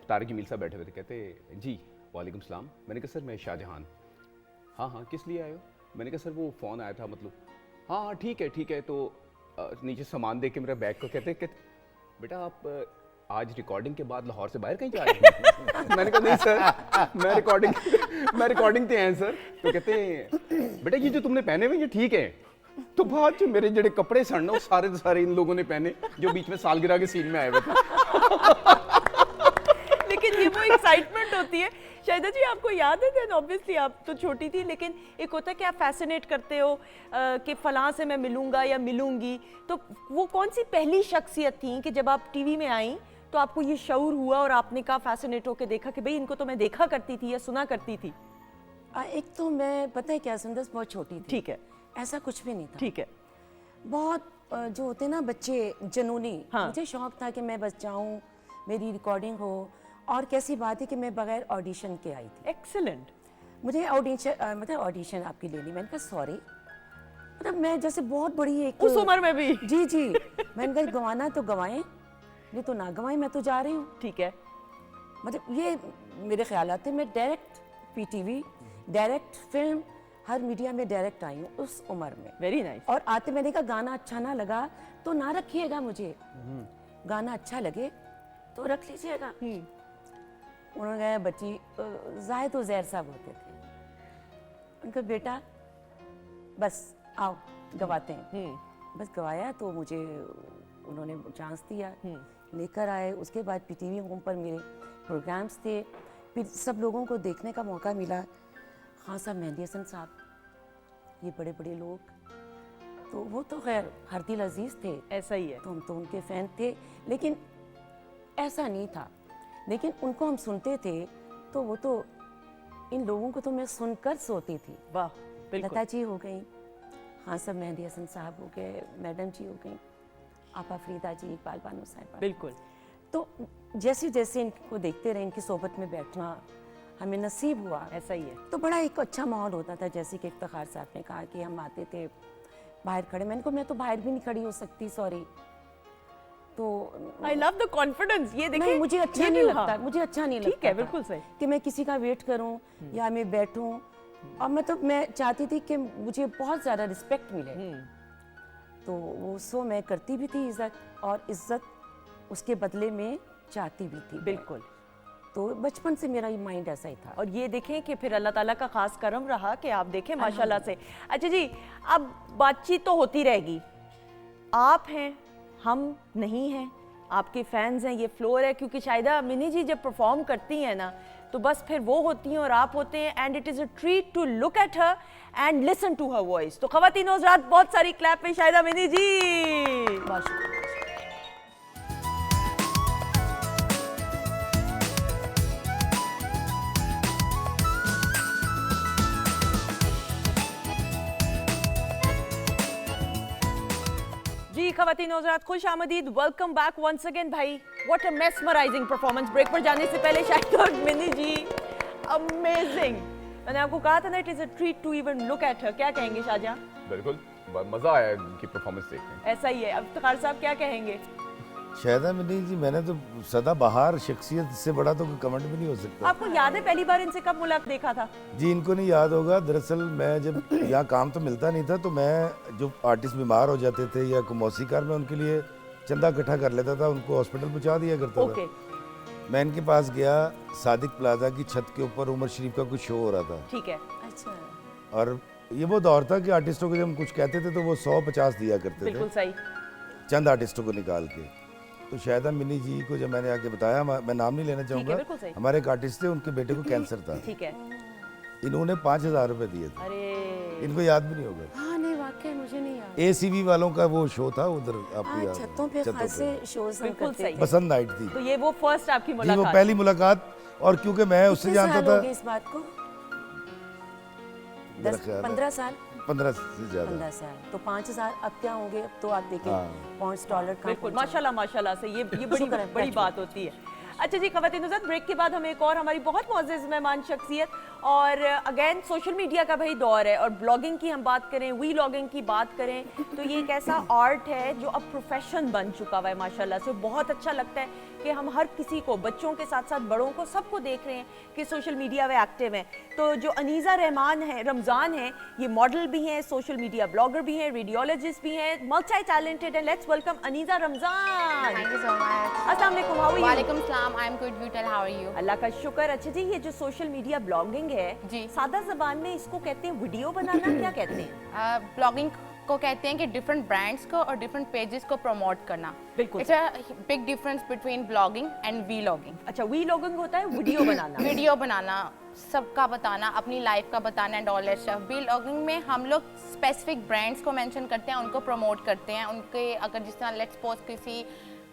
तारिक जमील साहब बैठे हुए थे, कहते जी वालेकुम सलाम। मैंने कहा सर मैं शाहजहान। हाँ किस लिए आए हो? मैंने कहा सर वो फ़ोन आया था, मतलब हाँ ठीक है। तो नीचे सामान दे के मेरे बैग को कहते बेटा आप आज रिकॉर्डिंग के बाद लाहौर से बाहर कहीं जा रहे हैं? मैंने कहा नहीं सर, मैं रिकॉर्डिंग पे हैं सर। तो कहते हैं बेटा ये जो तुमने पहने हुए ये ठीक है। तो बाद जो मेरे जड़े कपड़े सन वो सारे के सारे इन लोगों ने पहने जो बीच में सालगिरह के सीन में आए हुए थे।
लेकिन ये वो एक्साइटमेंट होती है। शाहिदा जी आपको याद है देन ऑब्वियसली आप तो छोटी थी, लेकिन एक होता है कि आप फैसिनेट करते हो कि फलां से मैं मिलूंगा या मिलूंगी। तो वो कौन सी पहली शख्सियत थी कि जब आप टीवी में आई तो आपको ये शऊर हुआ और आपने कहा फैसिनेट होकर देखा कि भाई इनको तो मैं देखा करती थी या सुना करती थी?
एक तो मैं पता है क्या सुंदर बहुत छोटी थी,
ठीक है,
ऐसा कुछ भी नहीं था।
ठीक है,
बहुत जो होते ना बच्चे जनूनी,
हाँ।
मुझे शौक था कि मैं बस जाऊं, मेरी रिकॉर्डिंग हो। और कैसी बात है कि मैं बगैर ऑडिशन के आई थी।
एक्सीलेंट।
मुझे ऑडिशन मतलब ऑडिशन आपकी लेनी, मैंने कहा सॉरी, मतलब मैं जैसे बहुत बड़ी एक
उस उम्र में भी?
जी जी, मैंने कहा गंवाना तो गंवाएं, नहीं तो ना गंवाएं, मैं तो जा रही हूँ।
ठीक है,
मतलब ये मेरे ख्यालात थे। मैं डायरेक्ट पीटीवी, डायरेक्ट फिल्म, हर मीडिया में डायरेक्ट आई हूँ उस उम्र में।
Very nice.
और आते मैंने कहा गाना अच्छा ना लगा तो ना रखिएगा, मुझे गाना अच्छा लगे तो रख लीजिएगा। उन्होंने कहा बच्ची, जाहिद उज़ैर साहब होते थे, उनका बेटा बस आओ गवाते हैं। बस गवाया तो मुझे उन्होंने चांस दिया, लेकर आए। उसके बाद पीटीवी होम पर मेरे प्रोग्राम्स थे, फिर सब लोगों को देखने का मौका मिला। हाँ साहब, मेहंदी हसन साहब, ये बड़े बड़े लोग, तो वो तो खैर हर दिल अजीज़ थे,
ऐसा ही है।
तो हम तो उनके फ़ैन थे। लेकिन ऐसा नहीं था, लेकिन उनको हम सुनते थे तो वो तो इन लोगों को तो मैं सुनकर सोती थी।
वाह, बिल्कुल।
लता जी हो गई, हाँ सब मेहंदी हसन साहब हो गए, मैडम जी हो गई, आपा फरीदा जी, इकबाल बानो साहब।
बिल्कुल।
तो जैसे जैसे इनको देखते रहे, इनकी सोबत में बैठना हमें नसीब हुआ,
ऐसा ही है।
तो बड़ा एक अच्छा माहौल होता था। जैसे कि इफ्तिखार साहब ने कहा कि हम आते थे बाहर खड़े, मैंने कहा मैं तो बाहर भी नहीं खड़ी हो सकती, सॉरी। तो
आई लव द कॉन्फिडेंस। ये देखिए,
नहीं, मुझे अच्छा नहीं लगता, मुझे अच्छा नहीं लगता।
ठीक है,
था
बिल्कुल सही।
कि मैं किसी का वेट करूं या मैं बैठूं। और मतलब मैं चाहती थी कि मुझे बहुत ज़्यादा रिस्पेक्ट मिले, तो वो सो मैं करती भी थी इज्जत, और इज्जत उसके बदले में चाहती भी थी।
बिल्कुल।
तो बचपन से मेरा ये माइंड ऐसा ही था।
और ये देखें कि फिर अल्लाह ताला का खास करम रहा कि आप देखें माशाल्लाह से। अच्छा जी, अब बातचीत तो होती रहेगी, आप हैं, हम नहीं हैं, आपके फैंस हैं, ये फ्लोर है। क्योंकि शाहिदा मिनी जी जब परफॉर्म करती हैं ना, तो बस फिर वो होती हैं और आप होते हैं, and it is a treat to look at her and listen to her voice. तो ख़वातीन हज़रात, बहुत सारी क्लैप में शाहिदा मिनी जी।
बहुत शुक्रिया।
जी ख़वातीन हज़रात, खुश आमदीद, वेलकम बैक वंस अगेन। भाई what a mesmerising performance. Break पर जाने से पहले शाहिद और मिनी जी, अमेजिंग। मैंने आपको कहा था ना, it is a treat to even look at her. क्या कहेंगे शाहजहां?
बिल्कुल, मज़ा आया इनकी परफॉर्मेंस देखने।
ऐसा ही है। अब इफ्तिखार साहब क्या कहेंगे?
शायदा मिनी जी, मैंने तो सदाबहार शख्सियत से बड़ा तो कोई कमेंट भी नहीं हो सकता।
आपको याद है पहली बार इनसे कब मुलाकात देखा था?
जी, इनको नहीं याद होगा। दरअसल मैं जब यहाँ काम तो मिलता नहीं था, तो मैं जो आर्टिस्ट बीमार हो जाते थे या कोई मौसीकार, मैं उनके लिए चंदा इकट्ठा कर लेता था, उनको हॉस्पिटल पहुँचा दिया करता
ओके।
था। मैं इनके पास गया, सादिक प्लाजा की छत के ऊपर उमर शरीफ का कुछ शो हो रहा था,
ठीक है।
अच्छा,
और ये वो दौर था कि आर्टिस्टों को जब हम कुछ कहते थे तो वो 100-50 दिया करते
बिल्कुल
थे,
सही।
चंद आर्टिस्टों को निकाल के। तो शायदा मिनी जी को जब मैंने आके बताया, मैं नाम नहीं लेना चाहूँगा,
बिल्कुल सही।
हमारे एक आर्टिस्ट थे, उनके बेटे को कैंसर था,
ठीक है।
इन्होंने 5,000 रुपये दिए थे।
अरे
इनको याद भी नहीं होगा।
हाँ नहीं, वाकई मुझे नहीं याद।
ACV वालों का वो शो था उधर, आपको
हाँ,
याद
छतों पे खासे शोज हम
बिल्कुल
करते
सही।
थे।
बसंत नाइट थी
तो ये वो फर्स्ट आपकी
जी, वो
मुलाकात?
पहली मुलाकात। और क्योंकि मैं उससे
कितने
जानता
साल हो
था,
गए इस बात को?
मेरा ख्याल है
15 साल।
15 से ज्यादा।
15 साल तो 5,000 अब क्या होंगे? अब तो आप देखें
हाँ।
पाउंड्स डॉलर का
बिल्कुल, माशाल्लाह माशाल्लाह से ये बड़ी
शुक्र है,
बड़ी
शुक्र।
बात होती है। अच्छा जी ख़वातीन हज़रात, ब्रेक के बाद हम एक और हमारी बहुत मुअज़्ज़ज़ मेहमान शख्सियत और अगेन सोशल मीडिया का भाई दौर है और ब्लॉगिंग की हम बात करें, वी लॉगिंग की बात करें तो ये एक ऐसा आर्ट है जो अब प्रोफेशन बन चुका हुआ है माशाल्लाह से। बहुत अच्छा लगता है कि हम हर किसी को, बच्चों के साथ साथ बड़ों को, सबको देख रहे हैं कि सोशल मीडिया में एक्टिव हैं। तो जो अनीज़ा रहमान है, रमज़ान है, ये मॉडल भी हैं, सोशल मीडिया ब्लॉगर भी हैं, रेडियोलॉजिस्ट भी हैं, मल्टी टैलेंटेड है। Let's welcome Aneeza Ramzan.
Thank you so much.
अस्सलाम वालेकुम, how are you?
Walaikum salam. I'm good. You tell, how are you?
Allah का शुक्र। अच्छा जी, ये जो सोशल मीडिया ब्लॉगिंग है,
जी।
सादा जबान में इसको कहते हैं वीडियो बनाना, क्या कहते हैं?
ब्लॉगिंग को कहते हैं कि डिफरेंट ब्रांड्स को और डिफरेंट पेजेस को प्रमोट करना।
बिल्कुल।
It's a big difference between blogging and vlogging.
अच्छा, वी लॉगिंग होता है वीडियो बनाना।
वीडियो बनाना, सबका बताना, अपनी लाइफ का बताना and all that stuff. Vlogging में हम लोग स्पेसिफिक ब्रांड्स को मेंशन करते हैं, उनको प्रमोट करते हैं। उनके अगर जिस तरह लेट्स सपोज किसी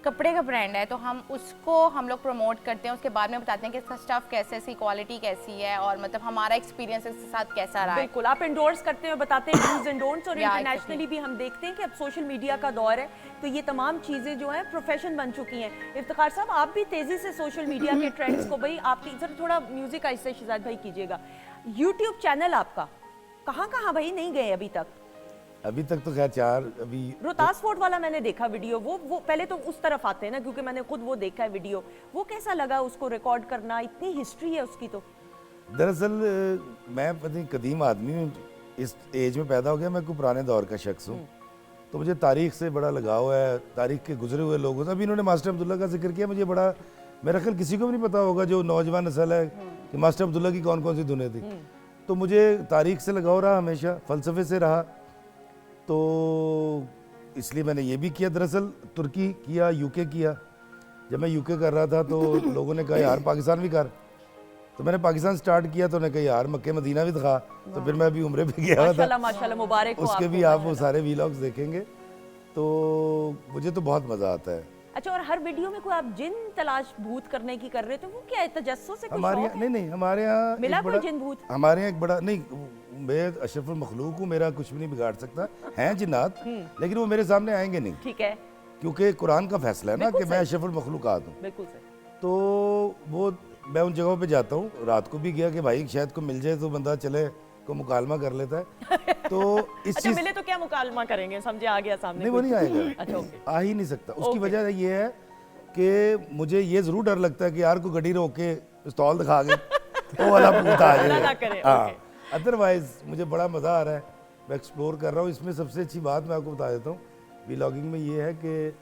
कपड़े का ब्रांड है तो हम उसको हम लोग प्रमोट करते हैं, उसके बाद में बताते हैं कि इसका स्टफ कैसे, इसकी क्वालिटी कैसी है और मतलब हमारा एक्सपीरियंस इसके साथ कैसा रहा है।
बिल्कुल, आप एंडोर्स करते हैं और बताते हैं डूज एंड डोंट्स। और
Yeah,
इंटरनेशनली भी हम देखते हैं कि अब सोशल मीडिया का दौर है तो ये तमाम चीज़ें जो हैं प्रोफेशन बन चुकी हैं। इफ्तिखार साहब, आप भी तेज़ी से सोशल मीडिया के ट्रेंड्स को, भाई आपकी इधर थोड़ा म्यूजिक आहिस्ते शहजाद भाई कीजिएगा, यूट्यूब चैनल आपका कहाँ कहाँ भाई नहीं गए अभी तक?
अभी तक तो खैर 4 अभी
रोहतास फोर्ट वाला मैंने देखा वीडियो, वो पहले तो उस तरफ आते हैं ना, क्योंकि मैंने खुद वो देखा है वीडियो। वो कैसा लगा उसको रिकॉर्ड करना? इतनी हिस्ट्री है उसकी। तो
दरअसल मैं पता नहीं कदीम आदमी हूँ, इस एज में पैदा हो गया, मैं कोई पुराने दौर का शख्स हूँ, तो मुझे तारीख से बड़ा लगाव है, तारीख के गुजरे हुए लोगों से। अभी इन्होंने मास्टर अब्दुल्ला का जिक्र किया, मुझे बड़ा, मेरा ख्याल किसी को भी नहीं पता होगा जो नौजवान नस्ल है कि मास्टर अब्दुल्ला की कौन कौन सी धुनें थी। तो मुझे तारीख से लगाव रहा हमेशा, फ़लसफ़े से रहा, तो इसलिए मैंने ये भी किया। दरअसल तुर्की किया, यूके किया। जब मैं यूके कर रहा था तो लोगों ने कहा यार पाकिस्तान भी कर, तो मैंने पाकिस्तान स्टार्ट किया, तो उन्होंने कहा यार मक्के मदीना भी दिखा। तो फिर मैं अभी उम्रे पे गया हुआ था,
माशाल्लाह माशाल्लाह, मुबारक हो
उसके
आपको,
भी आप वो
माशाल्लाह।
सारे वीलॉग्स देखेंगे, तो मुझे तो बहुत मज़ा आता है।
अच्छा, और हर वीडियो में कोई आप जिन तलाश भूत करने की कर रहे थे, वो क्या है? तजस्सुस से कुछ
हमारे
शौक
यहाँ
है?
नहीं, हमारे यहाँ
मिला
एक
कोई
बड़ा-
जिन भूत?
हमारे यहाँ एक बड़ा नहीं, मैं अशरफुल मखलूक हूँ, मेरा कुछ भी नहीं बिगाड़ सकता। हैं जिन्नात, लेकिन वो मेरे सामने आएंगे नहीं,
ठीक है,
क्योंकि कुरान का फैसला है ना
बिल्कुल
कि मैं
सही।
अशरफुल मखलूकात हूँ।
बिल्कुल सही।
तो वो मैं उन जगहों पे जाता हूँ, रात को भी गया कि भाई शायद को मिल जाए तो बंदा चले को मुकालमा कर लेता है। तो इस
अच्छा,
चीज़
मिले तो क्या मुकालमा करेंगे? समझे, आ गया सामने
नहीं, वो
कोई।
नहीं आएगा,
अच्छा, ओके।
आ ही नहीं सकता। उसकी
ओके।
वजह ये है कि मुझे ये ज़रूर डर लगता है कि यार को गड्डी रोक के पिस्तौल दिखा के वो वाला भूत आ
अल्लाह ना
जाए।
करे,
हाँ,
ओके।
अदरवाइज मुझे बड़ा मज़ा आ रहा है, मैं एक्सप्लोर कर रहा हूँ। इसमें सबसे अच्छी बात मैं आपको बता देता हूँ, व्लॉगिंग में ये है कि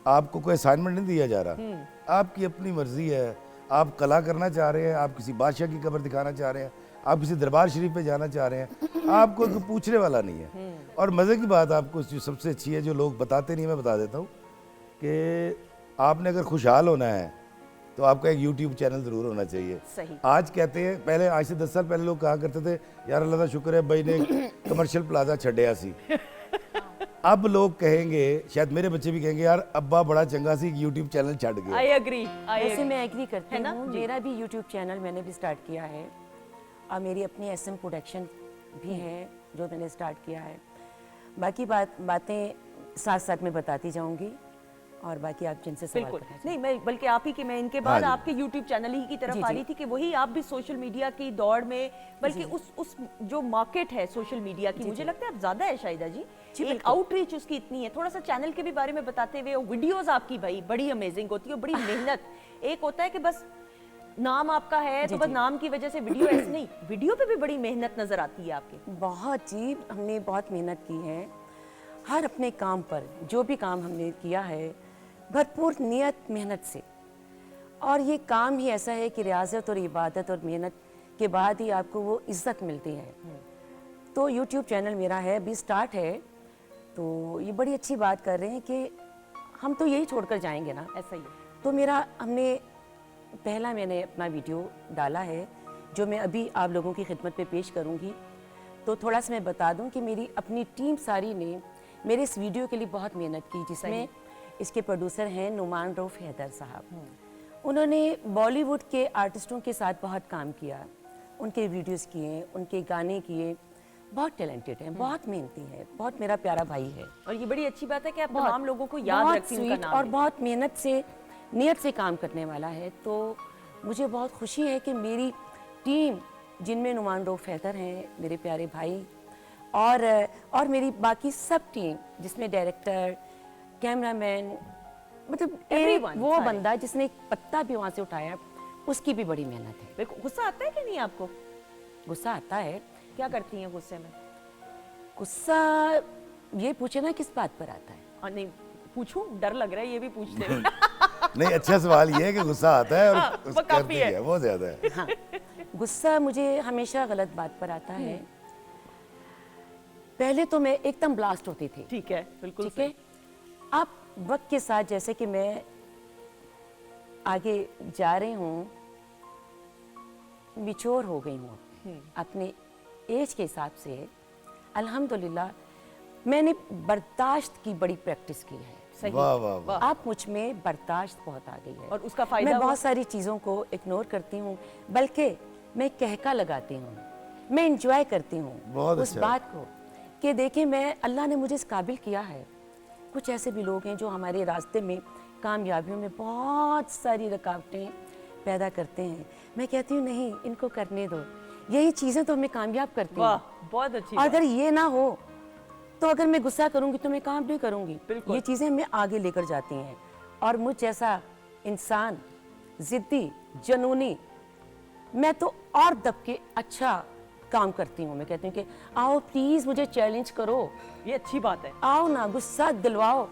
आपको कोई असाइनमेंट नहीं दिया जा रहा, आपकी अपनी मर्जी है। आप कला करना चाह रहे हैं, आप किसी बादशाह की कब्र दिखाना चाह रहे हैं, आप किसी दरबार शरीफ पे जाना चाह रहे हैं, आपको कोई पूछने वाला नहीं है। और मज़े की बात आपको जो सबसे अच्छी है, जो लोग बताते नहीं, मैं बता देता हूँ कि आपने अगर खुशहाल होना है तो आपका एक यूट्यूब चैनल ज़रूर होना चाहिए।
सही।
आज कहते हैं, पहले आज से 10 साल पहले लोग कहा करते थे यार अल्लाह का शुक्र है भाई ने कमर्शियल प्लाजा छड़िया सी। अब लोग कहेंगे, शायद मेरे बच्चे भी कहेंगे, यार अब्बा बड़ा चंगा सी यूट्यूब चैनल छड़ गया।
आई एग्री,
वैसे मैं एग्री करती
है ना?
हूँ,
जी।
मेरा भी यूट्यूब चैनल मैंने भी स्टार्ट किया है और मेरी अपनी एसएम प्रोडक्शन भी है जो मैंने स्टार्ट किया है। बाकी बातें साथ साथ में बताती जाऊंगी और बाकी आप जिनसे सवाल
बिल्कुल
करना
नहीं, मैं बल्कि आप ही के, मैं इनके बाद
हाँ जी।
आपके YouTube चैनल ही की तरफ
जी,
आ
जी।
रही थी कि वही आप भी सोशल मीडिया की दौड़ में, बल्कि उस जो मार्केट है सोशल मीडिया की, मुझे लगता है अब ज्यादा है शायदा जी, एक
बिल्कुल।
आउटरीच उसकी इतनी है। थोड़ा सा चैनल के भी बारे में बताते हुए, वीडियोस आपकी भाई बड़ी अमेजिंग होती है, बड़ी मेहनत। एक होता है कि बस नाम आपका है तो बस नाम की वजह से वीडियो, ऐसे नहीं, वीडियो पे भी बड़ी मेहनत नजर आती है आपकी।
बहुत जी, हमने बहुत मेहनत की है हर अपने काम पर। जो भी काम हमने किया है भरपूर नियत मेहनत से, और ये काम ही ऐसा है कि रियाजत और इबादत और मेहनत के बाद ही आपको वो इज़्ज़त मिलती है। तो YouTube चैनल मेरा है, अभी स्टार्ट है, तो ये बड़ी अच्छी बात कर रहे हैं कि हम तो यही छोड़कर जाएंगे ना।
ऐसा ही है।
तो मैंने अपना वीडियो डाला है जो मैं अभी आप लोगों की खिदमत पे पेश करूंगी। तो थोड़ा सा मैं बता दूं कि मेरी अपनी टीम सारी ने मेरे इस वीडियो के लिए बहुत मेहनत की, जिसमें इसके प्रोड्यूसर हैं नुमान रऊफ हैदर साहब। उन्होंने बॉलीवुड के आर्टिस्टों के साथ बहुत काम किया, उनके वीडियोस किए, उनके गाने किए। बहुत टैलेंटेड है, बहुत मेहनती है, बहुत मेरा प्यारा भाई है।
और ये बड़ी अच्छी बात है कि आप
बहुत-
तमाम लोगों को याद
बहुत
रखती हैं उनका
sweet
नाम
और
भी।
बहुत मेहनत से, नियत से काम करने वाला है। तो मुझे बहुत खुशी है कि मेरी टीम जिनमें नुमान रोफ हैदर हैं मेरे प्यारे भाई, और मेरी बाकी सब टीम, जिसमें डायरेक्टर, कैमरामैन, मतलब
Everyone,
वो
सारे।
बंदा जिसने एक पत्ता भी वहाँ से उठाया, उसकी भी बड़ी मेहनत है।
बिल्कुल। गुस्सा आता है कि नहीं आपको?
गुस्सा आता है।
क्या करती हैं गुस्से में?
गुस्सा ये पूछे ना किस बात पर आता है।
और नहीं पूछूं, डर लग रहा है ये भी पूछते हैं।
नहीं, अच्छा सवाल ये है कि गुस्सा आता है और
वो काफी
करते
है।
क्या है, बहुत ज्यादा है।
हाँ, गुस्सा मुझे हमेशा गलत बात पर आता है। पहले तो मैं एकदम ब्लास्ट होती थी,
ठीक है, बिल्कुल
ठीक है। अब वक्त के साथ जैसे कि मैं आगे जा रही हूँ, मिच्योर हो गई हूँ अपने एज के हिसाब से, अल्हम्दुलिल्लाह। मैंने बर्दाश्त की बड़ी प्रैक्टिस की है।
सही।
वाह वाह वाह।
अब मुझ में बर्दाश्त बहुत आ गई है
और उसका फायदा
मैं
हुआ?
बहुत सारी चीज़ों को इग्नोर करती हूँ, बल्कि मैं कहका लगाती हूँ, मैं इंजॉय करती हूँ
बहुत
उस
अच्छा।
बात को कि देखिए मैं, अल्लाह ने मुझे इस काबिल किया है। कुछ ऐसे भी लोग हैं जो हमारे रास्ते में कामयाबियों में बहुत सारी रुकावटें पैदा करते हैं। मैं कहती हूँ नहीं, इनको करने दो, यही चीज़ें तो हमें कामयाब करती
वाह,
हैं।
बहुत अच्छी
और
बात।
अगर ये ना हो तो अगर मैं गुस्सा करूंगी तो मैं काम नहीं करूंगी।
बिल्कुल।
ये चीज़ें हमें आगे लेकर जाती हैं। और मुझ जैसा इंसान, जिद्दी, जनूनी, मैं तो और दबके अच्छा काम करती हूँ। मैं कहती हूँ कि आओ प्लीज़ मुझे चैलेंज करो,
ये अच्छी बात है।
आओ ना, गुस्सा दिलवाओ।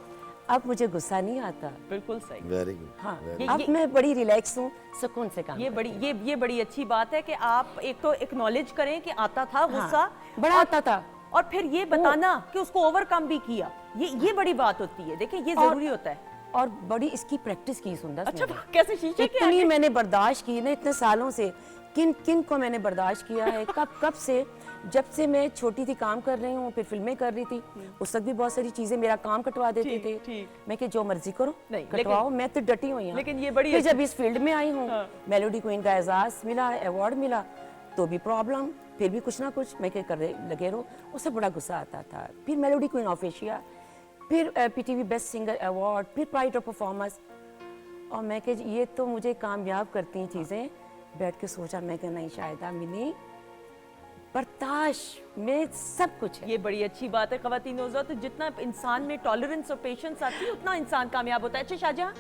अब मुझे गुस्सा नहीं आता।
बिल्कुल सही।
Very good.
हाँ,
ये-
अब मैं बड़ी रिलैक्स हूँ, सुकून से काम
ये
करती
बड़ी ये बड़ी अच्छी बात है कि आप एक तो एक्नॉलेज करें कि आता था गुस्सा,
बड़ा
और-
आता था।
और फिर ये बताना कि उसको ओवरकम भी किया। ये बड़ी बात होती है। देखिए ये
और-
जरूरी होता है।
और बड़ी इसकी प्रैक्टिस की सुंदर।
अच्छा, कैसे शीशे के
इतनी
आगे?
मैंने बर्दाश्त की ना इतने सालों से। किन किन को मैंने बर्दाश्त किया है, कब कब से, जब से मैं छोटी थी काम कर रही हूँ, फिर फिल्में कर रही थी, उस वक्त भी बहुत सारी चीजें मेरा काम कटवा देते
ठीक,
थे।
ठीक।
मैं कि जो मर्जी करो,
नहीं,
कटवाओ, मैं तो डटी हुई हूँ।
लेकिन ये बड़ी
फिर
अच्छी-
जब इस फील्ड में आई हूँ,
हाँ।
मेलोडी क्वीन का एजाज मिला, अवार्ड मिला, तो भी प्रॉब्लम, फिर भी कुछ ना कुछ मैं क्या कर लगे रहो, उससे बड़ा गुस्सा आता था। फिर मेलोडी क्वीन ऑफ एशिया, फिर पीटीवी बेस्ट सिंगर अवार्ड, फिर प्राइड ऑफ परफॉर्मेंस। और मैं कि ये तो मुझे कामयाब करती हैं चीज़ें। बैठ के सोचा, मैं कि नहीं शायदा मिनी, बर्दाश्त में सब कुछ है।
ये बड़ी अच्छी बात है ख़वातीन हज़रात। तो जितना इंसान में टॉलरेंस और पेशेंस आती है उतना इंसान कामयाब होता है। अच्छा शाहजहां,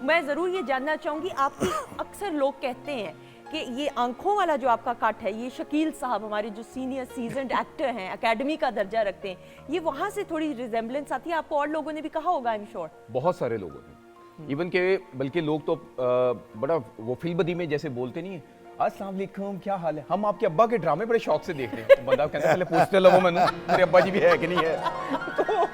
मैं ज़रूर ये जानना चाहूँगी, आपकी अक्सर लोग कहते हैं कि ये आंखों वाला जो आपका कट है, ये शकील साहब हमारे जो सीनियर सीजन्ड एक्टर हैं, एकेडमी का दर्जा रखते हैं, ये वहाँ से थोड़ी रिजेम्बलेंस आती है। आपको और लोगों ने भी कहा होगा, आई एम श्योर।
बहुत सारे लोगों ने, इवन के बल्कि लोग तो बड़ा वो फिल्म बदी में जैसे बोलते नहीं है, अस्सलाम वालेकुम क्या हाल है, हम आपके अब्बा के ड्रामे बड़े शौक से देख रहे हैं। तो बंदा कहता है पहले पूछते लो मैंने मेरे अब्बा जी भी है कि नहीं है। तो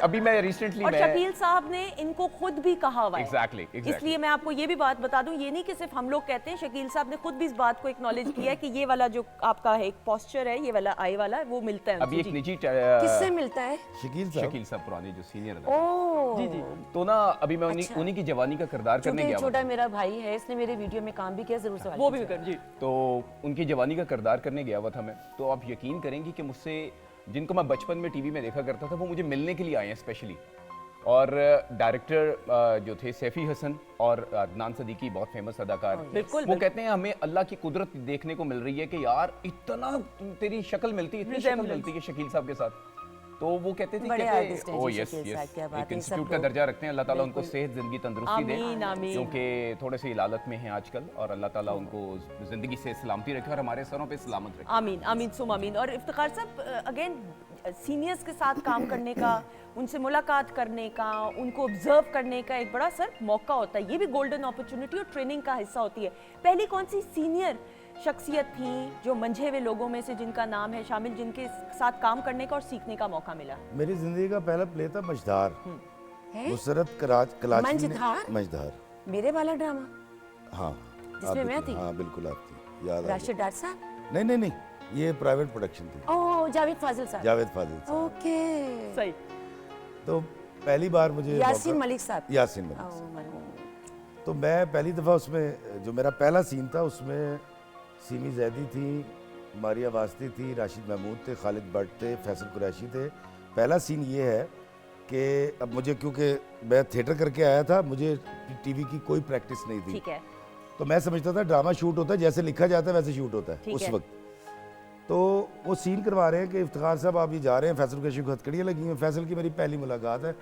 अभी मैं रिसेंटली
और शकील साहब ने इनको खुद भी कहा हुआ है।
Exactly.
इसलिए मैं आपको ये भी बात बता दूं, ये नहीं कि सिर्फ हम लोग कहते हैं, शकील साहब ने खुद भी इस बात को एक्नॉलेज किया है कि ये वाला जो आपका है एक पोस्चर है, ये वाला आई वाला, वो मिलता है
अभी
उनसे।
एक
जी।
निजी
किससे मिलता है?
शकील साहब।
शकील साहब पुराने जो सीनियर
ओह,
जी जी।
तो ना अभी मैं
अच्छा।
उन्हीं की जवानी का किरदार करने गया
छोटा
हुआ
मेरा भाई है, इसने मेरे वीडियो में काम भी किया, जरूर सवाल
वो भी
कीजिए।
कर जी।
तो उनकी जवानी का किरदार करने गया हुआ था मैं। तो आप यकीन करेंगी कि मुझसे जिनको मैं बचपन में टीवी में देखा करता था, वो मुझे मिलने के लिए आए हैं स्पेशली। और डायरेक्टर जो थे सैफी हसन और अदनान सदीकी, बहुत फेमस अदाकार,
बिल्कुल,
वो कहते हैं हमें अल्लाह की कुदरत देखने को मिल रही है कि यार इतना तेरी शक्ल मिलती है, इतनी शक्ल
Resemblance।
मिलती है शकील साहब के साथ। तो वो कहते थे
बड़े artist हैं
ओ
जी
यस
शकील साहब,
यस,
क्या बात
एक
है,
इंस्टीट्यूट
सब
का
लोग।
दर्जा रखते हैं। अल्लाह ताला उनको
बिल्कुल।
सेहत जिंदगी तंदुरुस्ती दे,
आमीन, आमीन।
क्योंकि थोड़े से इलालत में हैं आजकल, और अल्लाह ताला उनको जिंदगी से सलामती रखे और हमारे सरों पे सलामत रखे।
आमीन आमीन सुम आमीन। और इफ्तिखार साहब, अगेन सीनियर्स के साथ काम करने का, उनसे मुलाकात करने का, उनको ऑब्जर्व करने का एक बड़ा सर मौका होता है। ये भी गोल्डन अपॉर्चुनिटी और ट्रेनिंग का हिस्सा होती है। पहली कौन सी सीनियर शख्सियत थी जो मंझे हुए लोगों में से जिनका नाम है शामिल, जिनके साथ काम करने का और सीखने का मौका मिला?
मेरी जिंदगी का पहला प्ले था मझधार,
हैं?
मुसरत कलाची ने।
मंझधार?
मझधार,
मेरे वाला ड्रामा,
हाँ।
जिसमें
आप
मैं
बिल्कुल-
थी?
हाँ बिल्कुल आप थी, याद आ
राशिद डार साहब,
गया। नहीं नहीं नहीं, ये प्राइवेट प्रोडक्शन थी,
ओह जावेद फाजिल साहब,
जावेद फाजिल साहब।
ओके,
सही।
तो पहली बार मुझे
यासीन
मौका-
मलिक साहब,
यासीन मलिक।
ओह मरहूम।
तो मैं पहली दफ़ा उसमें, जो मेरा पहला सीन था उसमें सीमी जैदी थी, मारिया वास्ती थी, राशिद महमूद थे, खालिद भट्ट थे, फैसल कुरैशी थे। पहला सीन ये है कि अब मुझे, क्योंकि मैं थिएटर करके आया था, मुझे टीवी की कोई प्रैक्टिस नहीं थी,
ठीक है।
तो मैं समझता था ड्रामा शूट होता है जैसे लिखा जाता है वैसे शूट होता है
ठीक
उस
है।
वक्त। तो वो सीन करवा रहे हैं कि इफ्तिखार साहब आप ये जा रहे हैं, फैसल कुरैशी को हथकड़ियाँ लगी हैं। फैसल की मेरी पहली मुलाकात है,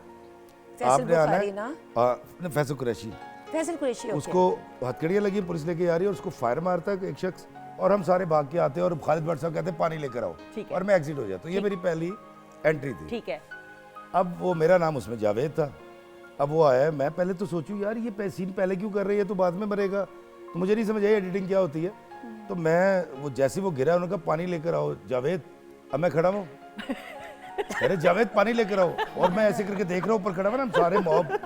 आपने आना
बुखारी
है।
ना?
नहीं, फैसल कुरैशी,
फैसल कुरैशी, ओके।
उसको हथकड़ियाँ लगी, पुलिस लेके जा रही है और उसको फायर मारता है एक शख्स, और हम सारे भाग के आते हैं और खालिद भट्ट साहब कहते हैं पानी लेकर आओ,
ठीक है।
और मैं एग्जिट हो जाता। तो ये मेरी पहली एंट्री थी।
ठीक है।
अब वो मेरा नाम उसमें जावेद था। अब वो आया, मैं पहले तो सोचूं यार ये सीन पहले क्यों कर रही है, तो बाद में मरेगा, तो मुझे नहीं समझ आई एडिटिंग क्या होती है। तो मैं वो जैसे वो गिरा, उन्होंने कहा पानी लेकर आओ जावेद। अब मैं खड़ा हूँ, अरे जावेद पानी लेकर आओ, और मैं ऐसे करके देख रहा हूँ ऊपर खड़ा हुआ ना, सारे मॉब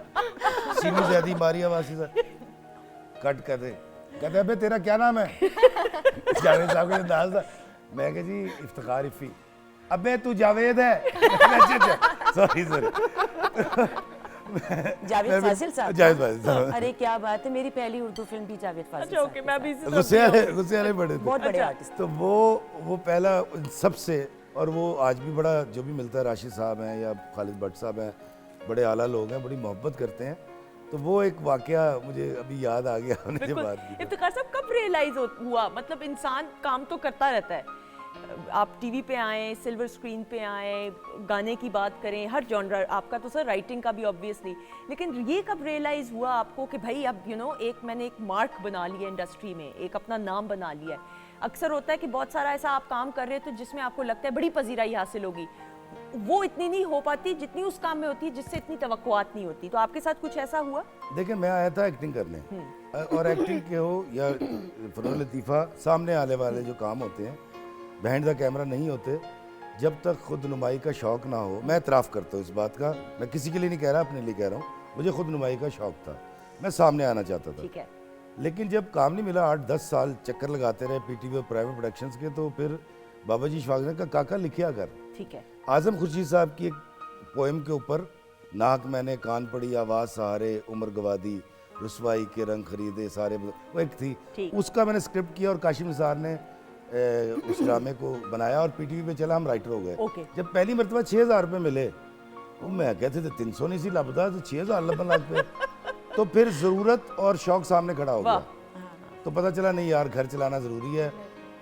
सीनू जैदी मारिया वासी से कट कहते अबे तेरा क्या नाम है? जावेद साहब का अंदाज था। मैं कहा जी इफ्तिखार इफ़ी। अबे तू जावेद है? सॉरी
जावेद फाजिल साहब।
जावेद फाजिल साहब।
अरे क्या बात है, मेरी पहली उर्दू फिल्म भी जावेद फाजिल
अच्छा
साहब
ओके,
के
मैं
साथ।
भी इसी
गुस्से वाले बड़े थे।
बहुत बड़े आर्टिस्ट।
तो वो पहला सबसे, और वो आज भी बड़ा जो भी मिलता है, राशिद साहब हैं या खालिद भट्ट साहब हैं, बड़े आला लोग हैं, बड़ी मोहब्बत करते हैं। तो वो एक वाकया मुझे अभी याद आ गया हमने जब बात की।
इफ्तिखार साहब कब रियलाइज हुआ, मतलब इंसान काम तो करता रहता है, आप टीवी पे आए, सिल्वर स्क्रीन पे आए, गाने की बात करें, हर जॉनर आपका तो सर, राइटिंग का भी ऑब्वियसली, लेकिन ये कब रियलाइज हुआ आपको कि भाई अब मैंने एक मार्क बना लिया इंडस्ट्री में, एक अपना नाम बना लिया है। अक्सर होता है कि बहुत सारा ऐसा आप काम कर रहे हो तो जिसमें आपको लगता है बड़ी पजीराई हासिल होगी, वो इतनी नहीं हो पाती जितनी उस काम में होती है जिससे इतनी तवक्कुआत नहीं होती। तो आपके साथ कुछ ऐसा हुआ?
देखिए मैं आया था एक्टिंग करने, और एक्टिंग के हो या फनून लतीफ़ा, सामने आने वाले जो काम होते हैं बिहाइंड द कैमरा नहीं होते, जब तक खुद नुमाई का शौक़ ना हो। मैं इतराफ़ करता हूँ इस बात का, मैं किसी के लिए नहीं कह रहा, अपने लिए कह रहा हूँ। मुझे खुद नुमाई का शौक़ था, मैं सामने आना चाहता था।
ठीक है।
लेकिन जब काम नहीं मिला, 8-10 साल चक्कर लगाते रहे पीटीवी और प्राइवेट प्रोडक्शंस के, तो फिर बाबा जी इशफाक ने कहा काका लिखिया कर।
ठीक है।
आज़म खुर्शीद साहब की एक पोएम के ऊपर, नाक मैंने कान पड़ी आवाज़ सहारे उम्र गवादी रुसवाई के रंग खरीदे सारे, वो एक थी,
ठीक।
उसका मैंने स्क्रिप्ट किया और काशिम निसार ने उस ड्रामे को बनाया और पीटीवी पे चला, हम राइटर हो गए।
ओके।
जब पहली मरतबा 6,000 रुपये मिले, वो मैं कहते थे 300 नहीं सी लभदा, तो 6,000 लभन लग पे। तो फिर ज़रूरत और शौक़ सामने खड़ा हो गया, तो पता चला नहीं यार घर चलाना ज़रूरी है।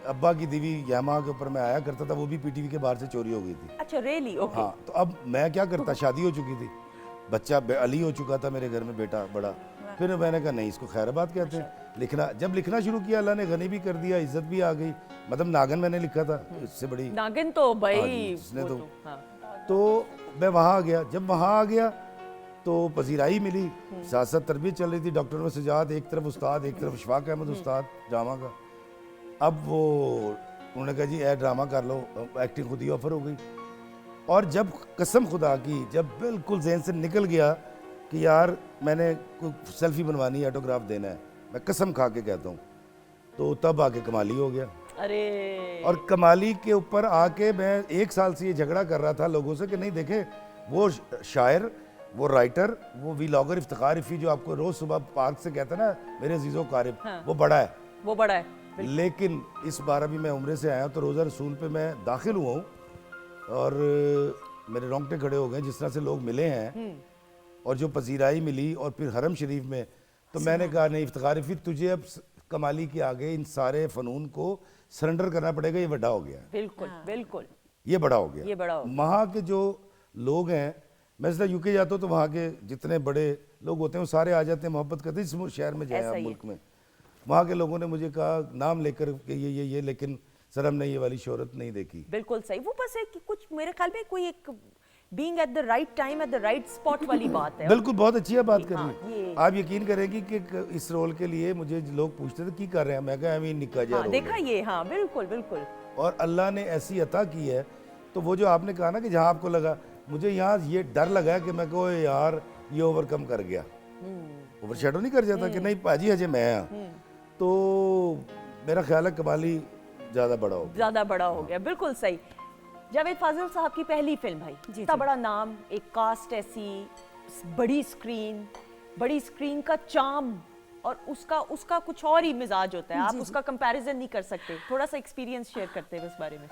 अब्बा की दीवी यामा के ऊपर मैं आया करता था, वो भी पीटीवी के बाहर से चोरी हो गई थी।
अच्छा रियली? ओके।
हाँ, तो अब मैं क्या करता, शादी हो चुकी थी, बच्चा अली हो चुका था मेरे घर में, बेटा बड़ा। फिर मैंने कहा नहीं, इसको खैराबाद कहते हैं। लिखना, जब लिखना शुरू किया, अल्लाह ने गनी भी कर दिया, इज्जत भी आ गई। मतलब नागन मैंने लिखा था, इससे बड़ी
नागिन तो
हाँ
भाई
जी, उसने
वो
तो,
हाँ।
तो मैं वहाँ आ गया। जब वहाँ आ गया तो पजीराई मिली, साथ साथ तरबियत चल रही थी। डॉक्टर में सजाद एक तरफ उस्ताद, एक तरफ इशफाक अहमद उस्ताद ड्रामा का। अब वो उन्होंने कहा जी ए ड्रामा कर लो, एक्टिंग खुद ही ऑफर हो गई। और जब कसम खुदा की, जब बिल्कुल जहन से निकल गया कि यार मैंने कोई सेल्फी बनवानी है, ऑटोग्राफ देना है, मैं कसम खा के कहता हूँ, तो तब आके कमाली हो गया।
अरे
और कमाली के ऊपर आके मैं 1 साल से ये झगड़ा कर रहा था लोगों से कि नहीं देखे, वो शायर, वो राइटर, वो व्लॉगर इफ्तिखार इफ़ी जो आपको रोज़ सुबह पार्क से कहता है ना मेरे अजीज़ों कारिब, वो बड़ा है,
वो बड़ा है।
लेकिन इस बार अभी मैं उम्रे से आया तो रोज़ा रसूल पे मैं दाखिल हुआ हूँ और मेरे रोंगटे खड़े हो गए जिस तरह से लोग मिले हैं और जो पजीराई मिली। और फिर हरम शरीफ में तो मैंने कहा नहीं इफ्तिखार इफ़ी, तुझे अब कमाली के आगे इन सारे फ़नून को सरेंडर करना पड़ेगा, ये बड़ा हो गया,
बिल्कुल बिल्कुल,
ये बड़ा हो गया,
ये बड़ा हो गया।
वहाँ के जो लोग हैं, मैं सीधा यूके जाता हूँ तो वहाँ के जितने बड़े लोग होते हैं वो सारे आ जाते हैं, मोहब्बत करते हैं। जिस शहर में जाए
ऐसा
आप
ही है।
मुल्क में, वहाँ के लोगों ने मुझे कहा नाम लेकर कि ये, लेकिन सर हमने ये वाली शोहरत नहीं देखी।
बिल्कुल सही। वो बस एक कुछ मेरे ख्याल में कोई एक being at the right time at the right spot वाली बात है।
बिल्कुल, बहुत अच्छी है बात
हाँ,
करी।
ये-
आप यकीन करेंगी कि इस रोल के लिए मुझे लोग पूछते थे की कर रहे हैं, मैं कहा अमीन निक्का जा
हाँ,
रोल
देखा
है।
ये, हाँ बिल्कुल बिल्कुल।
और अल्लाह ने ऐसी अता की है। तो वो जो आपने कहा ना कि जहाँ आपको लगा, मुझे यहाँ ये डर लगा कि मैं कहो यार ये ओवरकम कर गया, ओवर शेडो नहीं कर जाता कि नहीं पाजी हजे मैं हाँ। तो मेरा ख्याल है कमाली ज़्यादा बड़ा हो गया।
ज्यादा बड़ा हो गया, बिल्कुल सही। जावेद फाजिल साहब की पहली फिल्म भाई, इतना बड़ा नाम, एक कास्ट ऐसी, बड़ी स्क्रीन का चार्म, और उसका कुछ और ही मिजाज होता है, आप उसका कंपैरिजन नहीं कर सकते। थोड़ा सा एक्सपीरियंस शेयर करते हैं इस बारे में।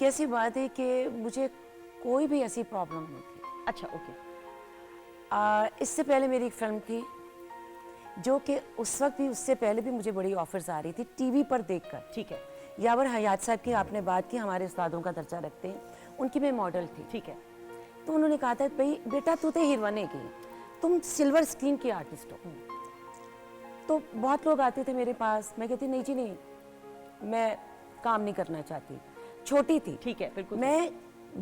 कैसी बात है कि मुझे कोई भी ऐसी प्रॉब्लम नहीं थी।
अच्छा ओके।
इससे पहले मेरी एक फिल्म थी जो कि उस वक्त भी, उससे पहले भी मुझे बड़ी ऑफर्स आ रही थी टीवी पर देखकर
ठीक है।
यावर हयात साहब की आपने बात की, हमारे उस्तादों का दर्जा रखते हैं, उनकी मैं मॉडल थी।
ठीक है।
तो उन्होंने कहा था भाई बेटा तू तो हीरोइने की, तुम सिल्वर स्क्रीन की आर्टिस्ट हो। तो बहुत लोग आते थे मेरे पास, मैं कहती नहीं जी नहीं, मैं काम नहीं करना चाहती। छोटी थी,
ठीक है, बिल्कुल
मैं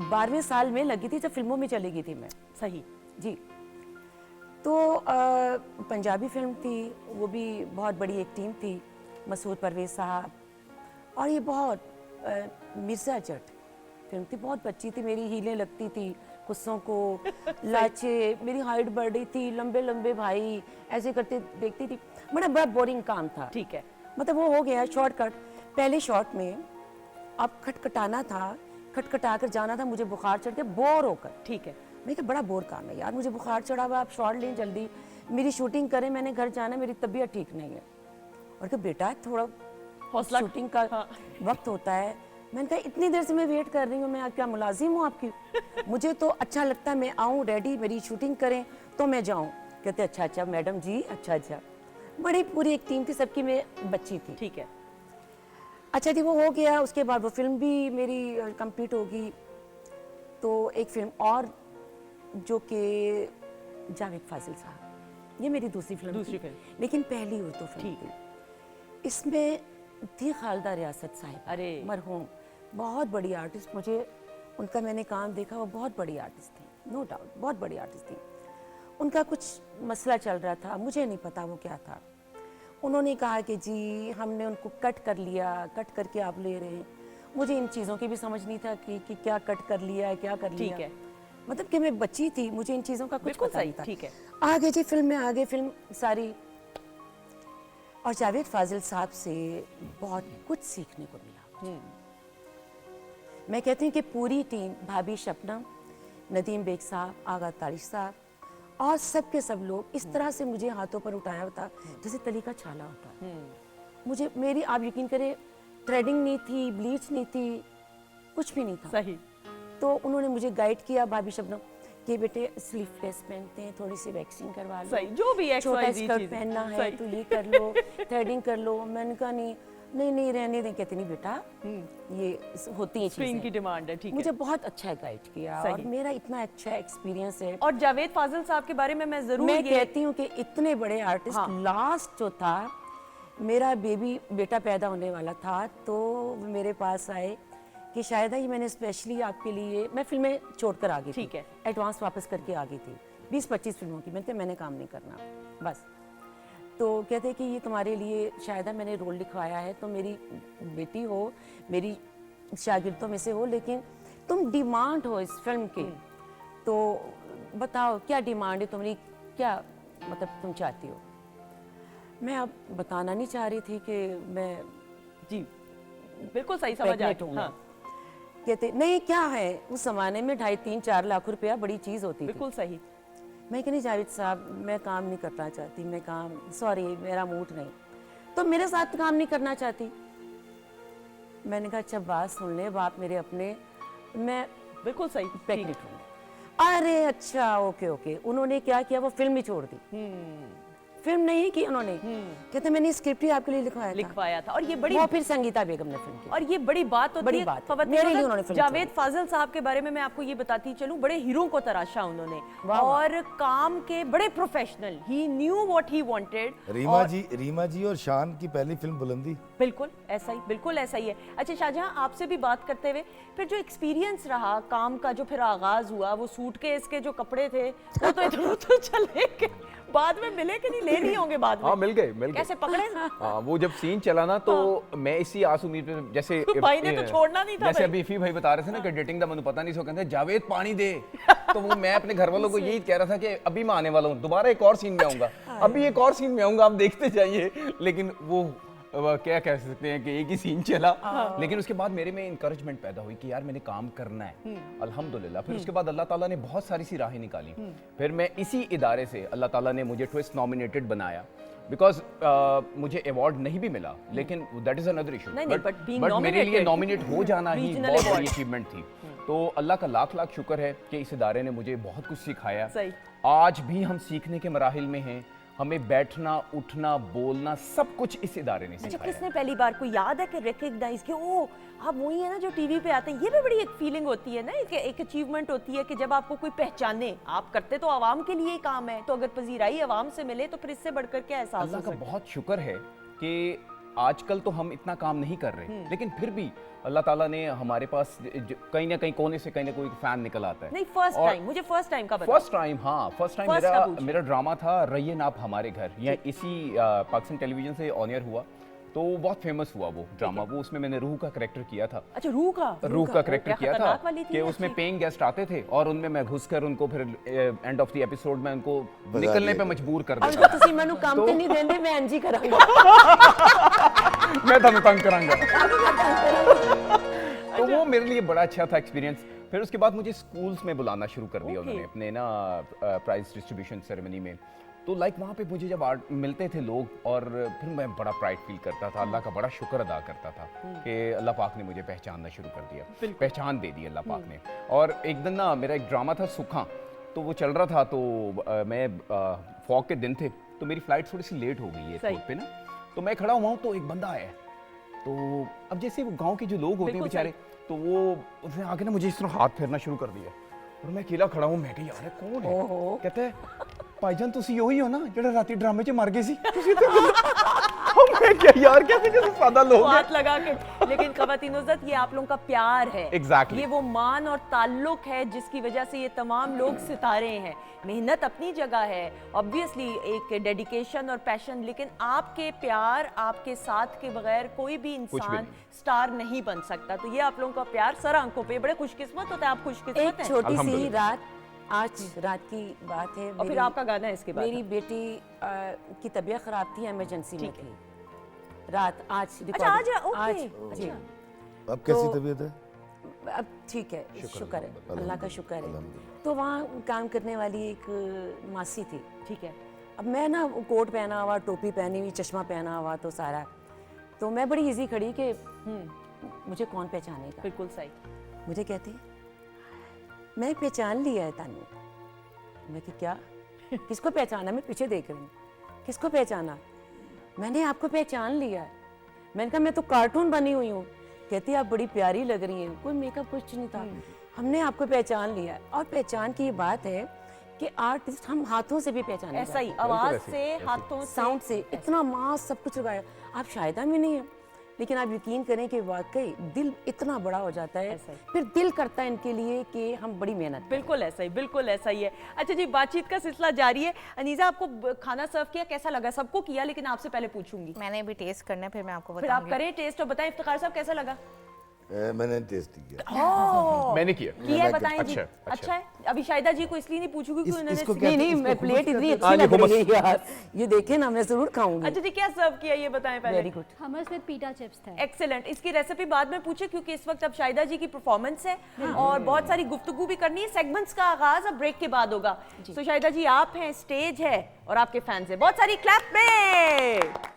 12वें साल में लगी थी जब फिल्मों में चली गई थी मैं।
सही।
जी। तो पंजाबी फिल्म थी, वो भी बहुत बड़ी एक टीम थी, मसूद परवेज साहब, और ये बहुत मिर्ज़ा जट फिल्म थी। बहुत बच्ची थी, मेरी हीलें लगती थी गुस्सों को, लाचे, मेरी हाइट बढ़ रही थी, लंबे लंबे भाई ऐसे करते देखती थी, बड़ा बोरिंग काम था।
ठीक है।
मतलब वो हो गया शॉर्टकट। पहले शॉट में अब खटखटाना था, खटखटा कर जाना था, मुझे बुखार चढ़ के बोर होकर।
ठीक है।
मैं कहा बड़ा बोर काम है यार, मुझे बुखार चढ़ा हुआ, आप शॉट लें जल्दी, मेरी शूटिंग करें, मैंने घर जाना, मेरी तबीयत ठीक नहीं है। और कहा बेटा थोड़ा
हौसला,
शूटिंग का वक्त होता है। मैंने कहा इतनी देर से मैं वेट कर रही हूँ, मैं क्या मुलाजिम हूँ आपकी? मुझे तो अच्छा लगता है मैं आऊँ रेडी, मेरी शूटिंग करें तो मैं जाऊँ। कहते अच्छा अच्छा मैडम जी, अच्छा अच्छा। बड़ी पूरी एक टीम थी, सबकी मैं बच्ची थी।
ठीक है।
अच्छा जी, वो हो गया। उसके बाद वो फिल्म भी मेरी कंप्लीट होगी। तो एक फिल्म और जो कि जावेद फाजिल साहब, ये मेरी दूसरी फिल्म थी, लेकिन पहली उर्दू फिल्म थी। इसमें थी खालदा रियासत साहिब,
अरे
मरहूम, बहुत बड़ी आर्टिस्ट। मुझे उनका मैंने काम देखा, वो बहुत बड़ी आर्टिस्ट थी, नो डाउट बहुत बड़ी आर्टिस्ट थी। उनका कुछ मसला चल रहा था, मुझे नहीं पता वो क्या था। उन्होंने कहा कि जी हमने उनको कट कर लिया, कट करके आप ले रहे हैं। मुझे इन चीज़ों की भी समझ नहीं था कि क्या कट कर लिया है, क्या कर लिया।
ठीक है।
मतलब कि मैं बच्ची थी, मुझे इन चीज़ों का कुछ
बिल्कुल
पता
सही,
नहीं था।
ठीक है।
आगे जी फिल्म में आगे फिल्म सारी, और जावेद फाजिल साहब से बहुत कुछ सीखने को मिला। मैं कहती हूँ कि पूरी टीम, भाभी शबनम, नदीम बेग साहब, आगा तारिश साहब और सब के सब लोग इस तरह से मुझे हाथों पर उठाया होता जैसे तली का छाला होता। मुझे, मेरी आप यकीन करें, थ्रेडिंग नहीं थी, ब्लीच नहीं थी, कुछ भी नहीं था।
सही।
तो उन्होंने मुझे गाइड किया, भाभी शबनम, कि बेटे स्लीवलेस पहनते हैं, थोड़ी सी वैक्सिंग करवा लो,
सही, जो भी
छोटा
XYZ
स्कर्ट
चीज़।
पहनना है
सही।
तो ये कर लो, थ्रेडिंग कर लो। मैंने कहा नहीं रहने दें। कहती नहीं बेटा, ये होती है
स्क्रीन की
चीज़ें।
डिमांड है। ठीक
मुझे
है।
बहुत अच्छा गाइड किया और
सही।
मेरा इतना अच्छा एक्सपीरियंस है।
और जावेद फाजिल साहब के बारे में मैं जरूर
मैं
ये
कहती हूँ कि इतने बड़े आर्टिस्ट,
हाँ।
लास्ट जो था, मेरा बेटा पैदा होने वाला था, तो वो मेरे पास आए कि शायद ही मैंने स्पेशली आपके लिए, मैं फिल्में छोड़कर आ गई थी,
ठीक है।
एडवांस वापस करके आ गई थी 20-25 फिल्मों की। मैंने काम नहीं करना बस। तो कहते कि ये तुम्हारे लिए शायद मैंने रोल लिखवाया है, तो मेरी बेटी हो, मेरी शागिर्दों में से हो, लेकिन तुम डिमांड हो इस फिल्म के, तो बताओ क्या डिमांड है तुम्हारी, क्या मतलब तुम चाहती हो। मैं अब बताना नहीं चाह रही थी कि मैं
जी बिल्कुल सही समझ आ
pregnant हूँ। कहते नहीं क्या है, उस जमाने में 2.5-3-4 लाख रुपया बड़ी चीज़ होती थी।
बिल्कुल सही।
मैं कहनी जावेद साहब मैं काम नहीं करना चाहती, मैं काम, सॉरी मेरा मूड नहीं, तो मेरे साथ काम नहीं करना चाहती। मैंने कहा अच्छा बात सुन ले, बाप मेरे अपने, मैं
बिल्कुल सही।
प्रेग्नेंट हूँ। अरे अच्छा ओके। उन्होंने क्या किया, वो फिल्म ही छोड़ दी। फिल्म नहीं की उन्होंने, कहते मैंने स्क्रिप्ट ही आपके लिए लिखवाया था।
और ये बड़ी,
वो फिर संगीता बेगम ने फिल्म की।
और ये बड़ी बात होती
बड़ी
है।
बात है।
खवत्तीन
मेरे लिए
अगर
उन्होंने फिल्म
जावेद फाजिल साहब के बारे में मैं आपको ये बताती चलूं, बड़े हीरो को तराशा उन्होंने,
वाह, वाह।
और काम के बड़े professional, he knew what he wanted.
Reema ji और शान की पहली फिल्म बुलंदी।
बिल्कुल ऐसा ही, बिल्कुल ऐसा ही है। अच्छा शाहजहां, आपसे भी बात करते हुए, फिर जो एक्सपीरियंस रहा काम का, जो फिर आगाज हुआ, वो सूटकेस के जो कपड़े थे वो तो इधर उधर चले गए, बाद में मिले कि नहीं, ले नहीं होंगे बाद में?
हाँ मिल गए
कैसे पकड़े?
हाँ वो जब सीन चला ना, तो मैं इसी आस उम्मीद पे, जैसे
भाई ने तो छोड़ना नहीं था
जैसे
भाई।
अभी इफी भाई बता रहे थे ना कि डेटिंग का मैंने पता नहीं, सो कहते जावेद पानी दे, तो वो मैं अपने घर वालों को यही कह रहा था कि अभी मैं आने वाला हूँ, दोबारा एक और सीन में आऊंगा, अभी एक और सीन में आऊंगा, आप देखते जाइए। लेकिन वो क्या कह सकते हैं कि एक ही सीन चला, लेकिन उसके बाद मेरे में इंकरेजमेंट पैदा हुई कि यार मैंने काम करना है, अल्हम्दुलिल्लाह। फिर उसके बाद अल्लाह ताला ने बहुत सारी सी राहें निकाली। फिर मैं इसी इदारे से, अल्लाह ताला ने मुझे ट्विस्ट नॉमिनेटेड बनाया, बिकॉज मुझे अवार्ड नहीं भी मिला, लेकिन दैट इज अनदर इशू,
नहीं, but being
बट मेरे लिए
nominated,
नॉमिनेट हो जाना ही
regional
बहुत बड़ी
award।
अचीवमेंट थी। तो अल्लाह का लाख लाख शुक्र है कि इस इदारे ने मुझे बहुत कुछ सिखाया।
सही।
आज भी हम सीखने के मराहिल में हैं, हमें बैठना, उठना, बोलना सब कुछ इस इदारे ने
अच्छा,
सिखाया
किसने पहली बार कोई याद है कि रिकग्नाइज कि ओ आप वही है ना जो टीवी पे आते हैं? ये भी बड़ी एक फीलिंग होती है ना, एक अचीवमेंट होती है कि जब आपको कोई पहचाने। आप करते तो आवाम के लिए ही काम है, तो अगर पजीराई आवाम से मिले तो फिर इससे बढ़कर क्या एहसास
अल्लाह
हो
का
सकता है?
बहुत शुक्र है कि आजकल तो हम इतना काम नहीं कर रहे, लेकिन फिर भी अल्लाह ताला ने हमारे पास कहीं ना कहीं कोने से कहीं ना कोई फैन निकल आता है।
नहीं, फर्स्ट
और
टाइम, मुझे फर्स्ट टाइम का बताओ।
फर्स्ट टाइम, हाँ फर्स्ट टाइम
First का पूछिए।
मेरा ड्रामा था रैयन आप हमारे घर, यह इसी पाकिस्तान टेलीविजन से ऑन एयर हुआ, तो बहुत फेमस हुआ वो ड्रामा। वो उसमें मैंने रूह का करेक्टर किया था।
अच्छा, रूह का
करेक्टर
क्या
किया था
खतरनाक वाली थी
कि
ना?
उसमें
ठीक।
पेइंग गेस्ट आते थे और उनमें मैं घुसकर उनको फिर एंड ऑफ द एपिसोड में उनको
बजा
निकलने
दिया
पे मजबूर कर
और
देता
जो तुसी मैनू काम ते नहीं देंदे मैं एंजी करांगा।
मैं ਤੁਹਾਨੂੰ तंग करांगा। तो वो मेरे लिए बड़ा अच्छा था एक्सपीरियंस। फिर उसके बाद मुझे स्कूल्स में बुलाना शुरू कर दिया उन्होंने अपने ना प्राइज डिस्ट्रीब्यूशन सेरेमनी में। तो लाइक वहाँ पे मुझे जब आर्ट मिलते थे लोग और फिर मैं बड़ा प्राइड फील करता था, अल्लाह का बड़ा शुक्र अदा करता था कि अल्लाह पाक ने मुझे पहचानना शुरू कर दिया, पहचान दे दी अल्लाह पाक ने। और एक दिन ना मेरा एक ड्रामा था सुखा, तो वो चल रहा था, तो मैं फॉग के दिन थे, तो मेरी फ्लाइट थोड़ी सी लेट हो गई है एयरपोर्ट पे ना, तो मैं खड़ा हुआ हूँ तो एक बंदा आया, तो अब जैसे वो गांव के जो लोग होते हैं बेचारे, तो वो उसने आके ना मुझे इस तरह हाथ फेरना शुरू कर दिया और मैं अकेला खड़ा हूँ। मैं कहा यार ये कौन है? कहते हैं भाईजान तुसी ਉਹੀ हो ना ਜਿਹੜਾ ਰਾਤੀ ਡਰਾਮੇ 'ਚ ਮਰ ਗਏ ਸੀ ਤੁਸੀਂ ਤੇ मैं क्या यार कैसे कैसे सादा लोग हैं।
हाथ लगा के। लेकिन ख़वातीन इज़्ज़त, ये आप लोगों का प्यार है।
Exactly.
ये वो मान और ताल्लुक है जिसकी वजह से ये तमाम लोग सितारे हैं। मेहनत अपनी जगह है, ऑब्वियसली एक डेडिकेशन और पैशन, लेकिन आपके प्यार, आपके साथ के बगैर कोई भी इंसान स्टार नहीं बन सकता। तो ये आप लोगों का प्यार सर आंखों पे, बड़े खुशकिस्मत होते हैं आप, खुशकिस्मत
एक
हैं।
छोटी सी
अल्हम्दुलिल्लाह।
रात, आज रात की बात है,
और फिर आपका गाना है इसके बाद।
मेरी बेटी की तबीयत खराब थी, इमरजेंसी में थी रात। आज
अच्छा, आज ओके,
जी
अब कैसी
तो-
तबीयत है?
अब ठीक है, शुक्र है, अल्लाह का
अल्हम्दुलिल्लाह,
शुक्र है।
अल्हम्दुलिल्लाह।
तो वहाँ काम करने वाली एक मासी थी।
ठीक है।
अब मैं ना वो कोट पहना हुआ, टोपी पहनी हुई, चश्मा पहना हुआ, तो सारा, तो मैं बड़ी इजी खड़ी कि मुझे कौन पहचानेगा।
बिल्कुल सही।
मुझे कहती मैं पहचान लिया है तानू। मैं कि क्या? किसको पहचाना? मैं पीछे देख रही हूँ, किसको पहचाना? मैंने आपको पहचान लिया है। मैंने कहा मैं तो कार्टून बनी हुई हूँ। कहती आप बड़ी प्यारी लग रही हैं, कोई मेकअप कुछ नहीं था, हमने आपको पहचान लिया है। और पहचान की ये बात है कि आर्टिस्ट हम हाथों से भी पहचाने
ऐसा ही,
जाते
आवाज
ऐसे,
से,
ऐसे।
हाथों से,
साउंड से इतना मास सब कुछ लगाया। आप शायदा में नहीं है, लेकिन आप यकीन करें कि वाकई दिल इतना बड़ा हो जाता है,
ऐसा ही।
फिर दिल करता है इनके लिए कि हम बड़ी मेहनत करें।
बिल्कुल ऐसा ही, बिल्कुल ऐसा ही है। अच्छा जी, बातचीत का सिलसिला जारी है। अनीसा, आपको खाना सर्व किया, कैसा लगा? सबको किया, लेकिन आपसे पहले पूछूंगी।
मैंने भी टेस्ट करना है, फिर मैं आपको
फिर आप
बताऊंगी।
करें टेस्ट और बताएं इफ्तिखार साहब कैसा लगा?
मैंने टेस्ट नहीं किया।
मैंने किया।
किया है, बताएं जी।
अच्छा, अच्छा।
अच्छा है। अभी शाहिदा जी को इसलिए नहीं पूछूंगी कि उन्होंने
इसको
सीख-
क्या-
नहीं नहीं, मैं
इसको
प्लेट इतनी
हाँ,
अच्छी
ये
लग रही है
hummus।
यार, ये देखें ना, मैं जरूर खाऊंगी।
अच्छा जी, क्या सर्व किया ये बताएं पहले।
Very good.
हमस विद पीटा चिप्स था।
एक्सेलेंट। इसकी रेसिपी बाद में पूछे क्योंकि इस वक्त अब शाहिदा जी की परफॉर्मेंस है और बहुत सारी गुफ्तगू भी करनी है। सेगमेंट्स का आगाज अब ब्रेक के बाद होगा। तो शाहिदा जी, आप हैं, स्टेज है और आपके फैंस हैं, बहुत सारी क्लैप में।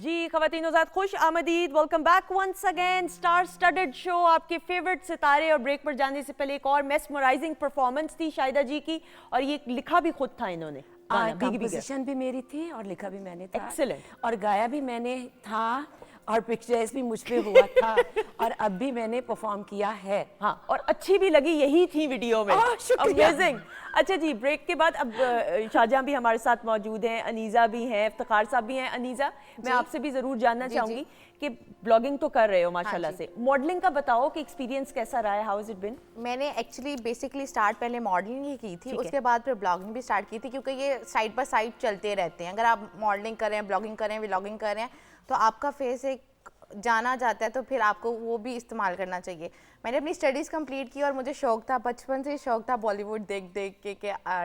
जी ख़वातीन हज़रात, खुश आमदीद, welcome back once again. Star studded show, आपके फेवरेट सितारे। और ब्रेक पर जाने से पहले एक और मेस्मराइजिंग परफॉर्मेंस थी शाहिदा जी की, और ये लिखा भी खुद था इन्होंने, गाना, भीग भीग।
कंपोजिशन भी मेरी थी और लिखा भी मैंने था।
Excellent।
और गाया भी मैंने था और पिक्चर्स भी मुझ पे हुआ था और अब भी मैंने परफॉर्म किया है।
हाँ, और अच्छी भी लगी, यही थी वीडियो में।
शुक्रिया।
अमेजिंग। अच्छा जी, ब्रेक के बाद अब शाहजहां भी हमारे साथ मौजूद हैं, अनीसा भी हैं, इफ्तिखार साहब भी हैं। अनीसा, मैं आपसे भी जरूर जानना चाहूंगी कि ब्लॉगिंग तो कर रहे हो माशाल्लाह से, मॉडलिंग का बताओ कि एक्सपीरियंस कैसा रहा है, हाउ इज इट बिन?
मैंने एक्चुअली बेसिकली स्टार्ट पहले मॉडलिंग ही की थी,
ठीक है।
उसके बाद फिर ब्लॉगिंग भी स्टार्ट की थी, क्योंकि ये साइड बाय साइड चलते रहते हैं। अगर आप मॉडलिंग कर रहे हैं, ब्लॉगिंग कर रहे हैं, व्लॉगिंग कर रहे हैं, तो आपका फेस एक जाना जाता है, तो फिर आपको वो भी इस्तेमाल करना चाहिए। मैंने अपनी स्टडीज़ कंप्लीट की और मुझे शौक था, बचपन से ही शौक था बॉलीवुड देख देख के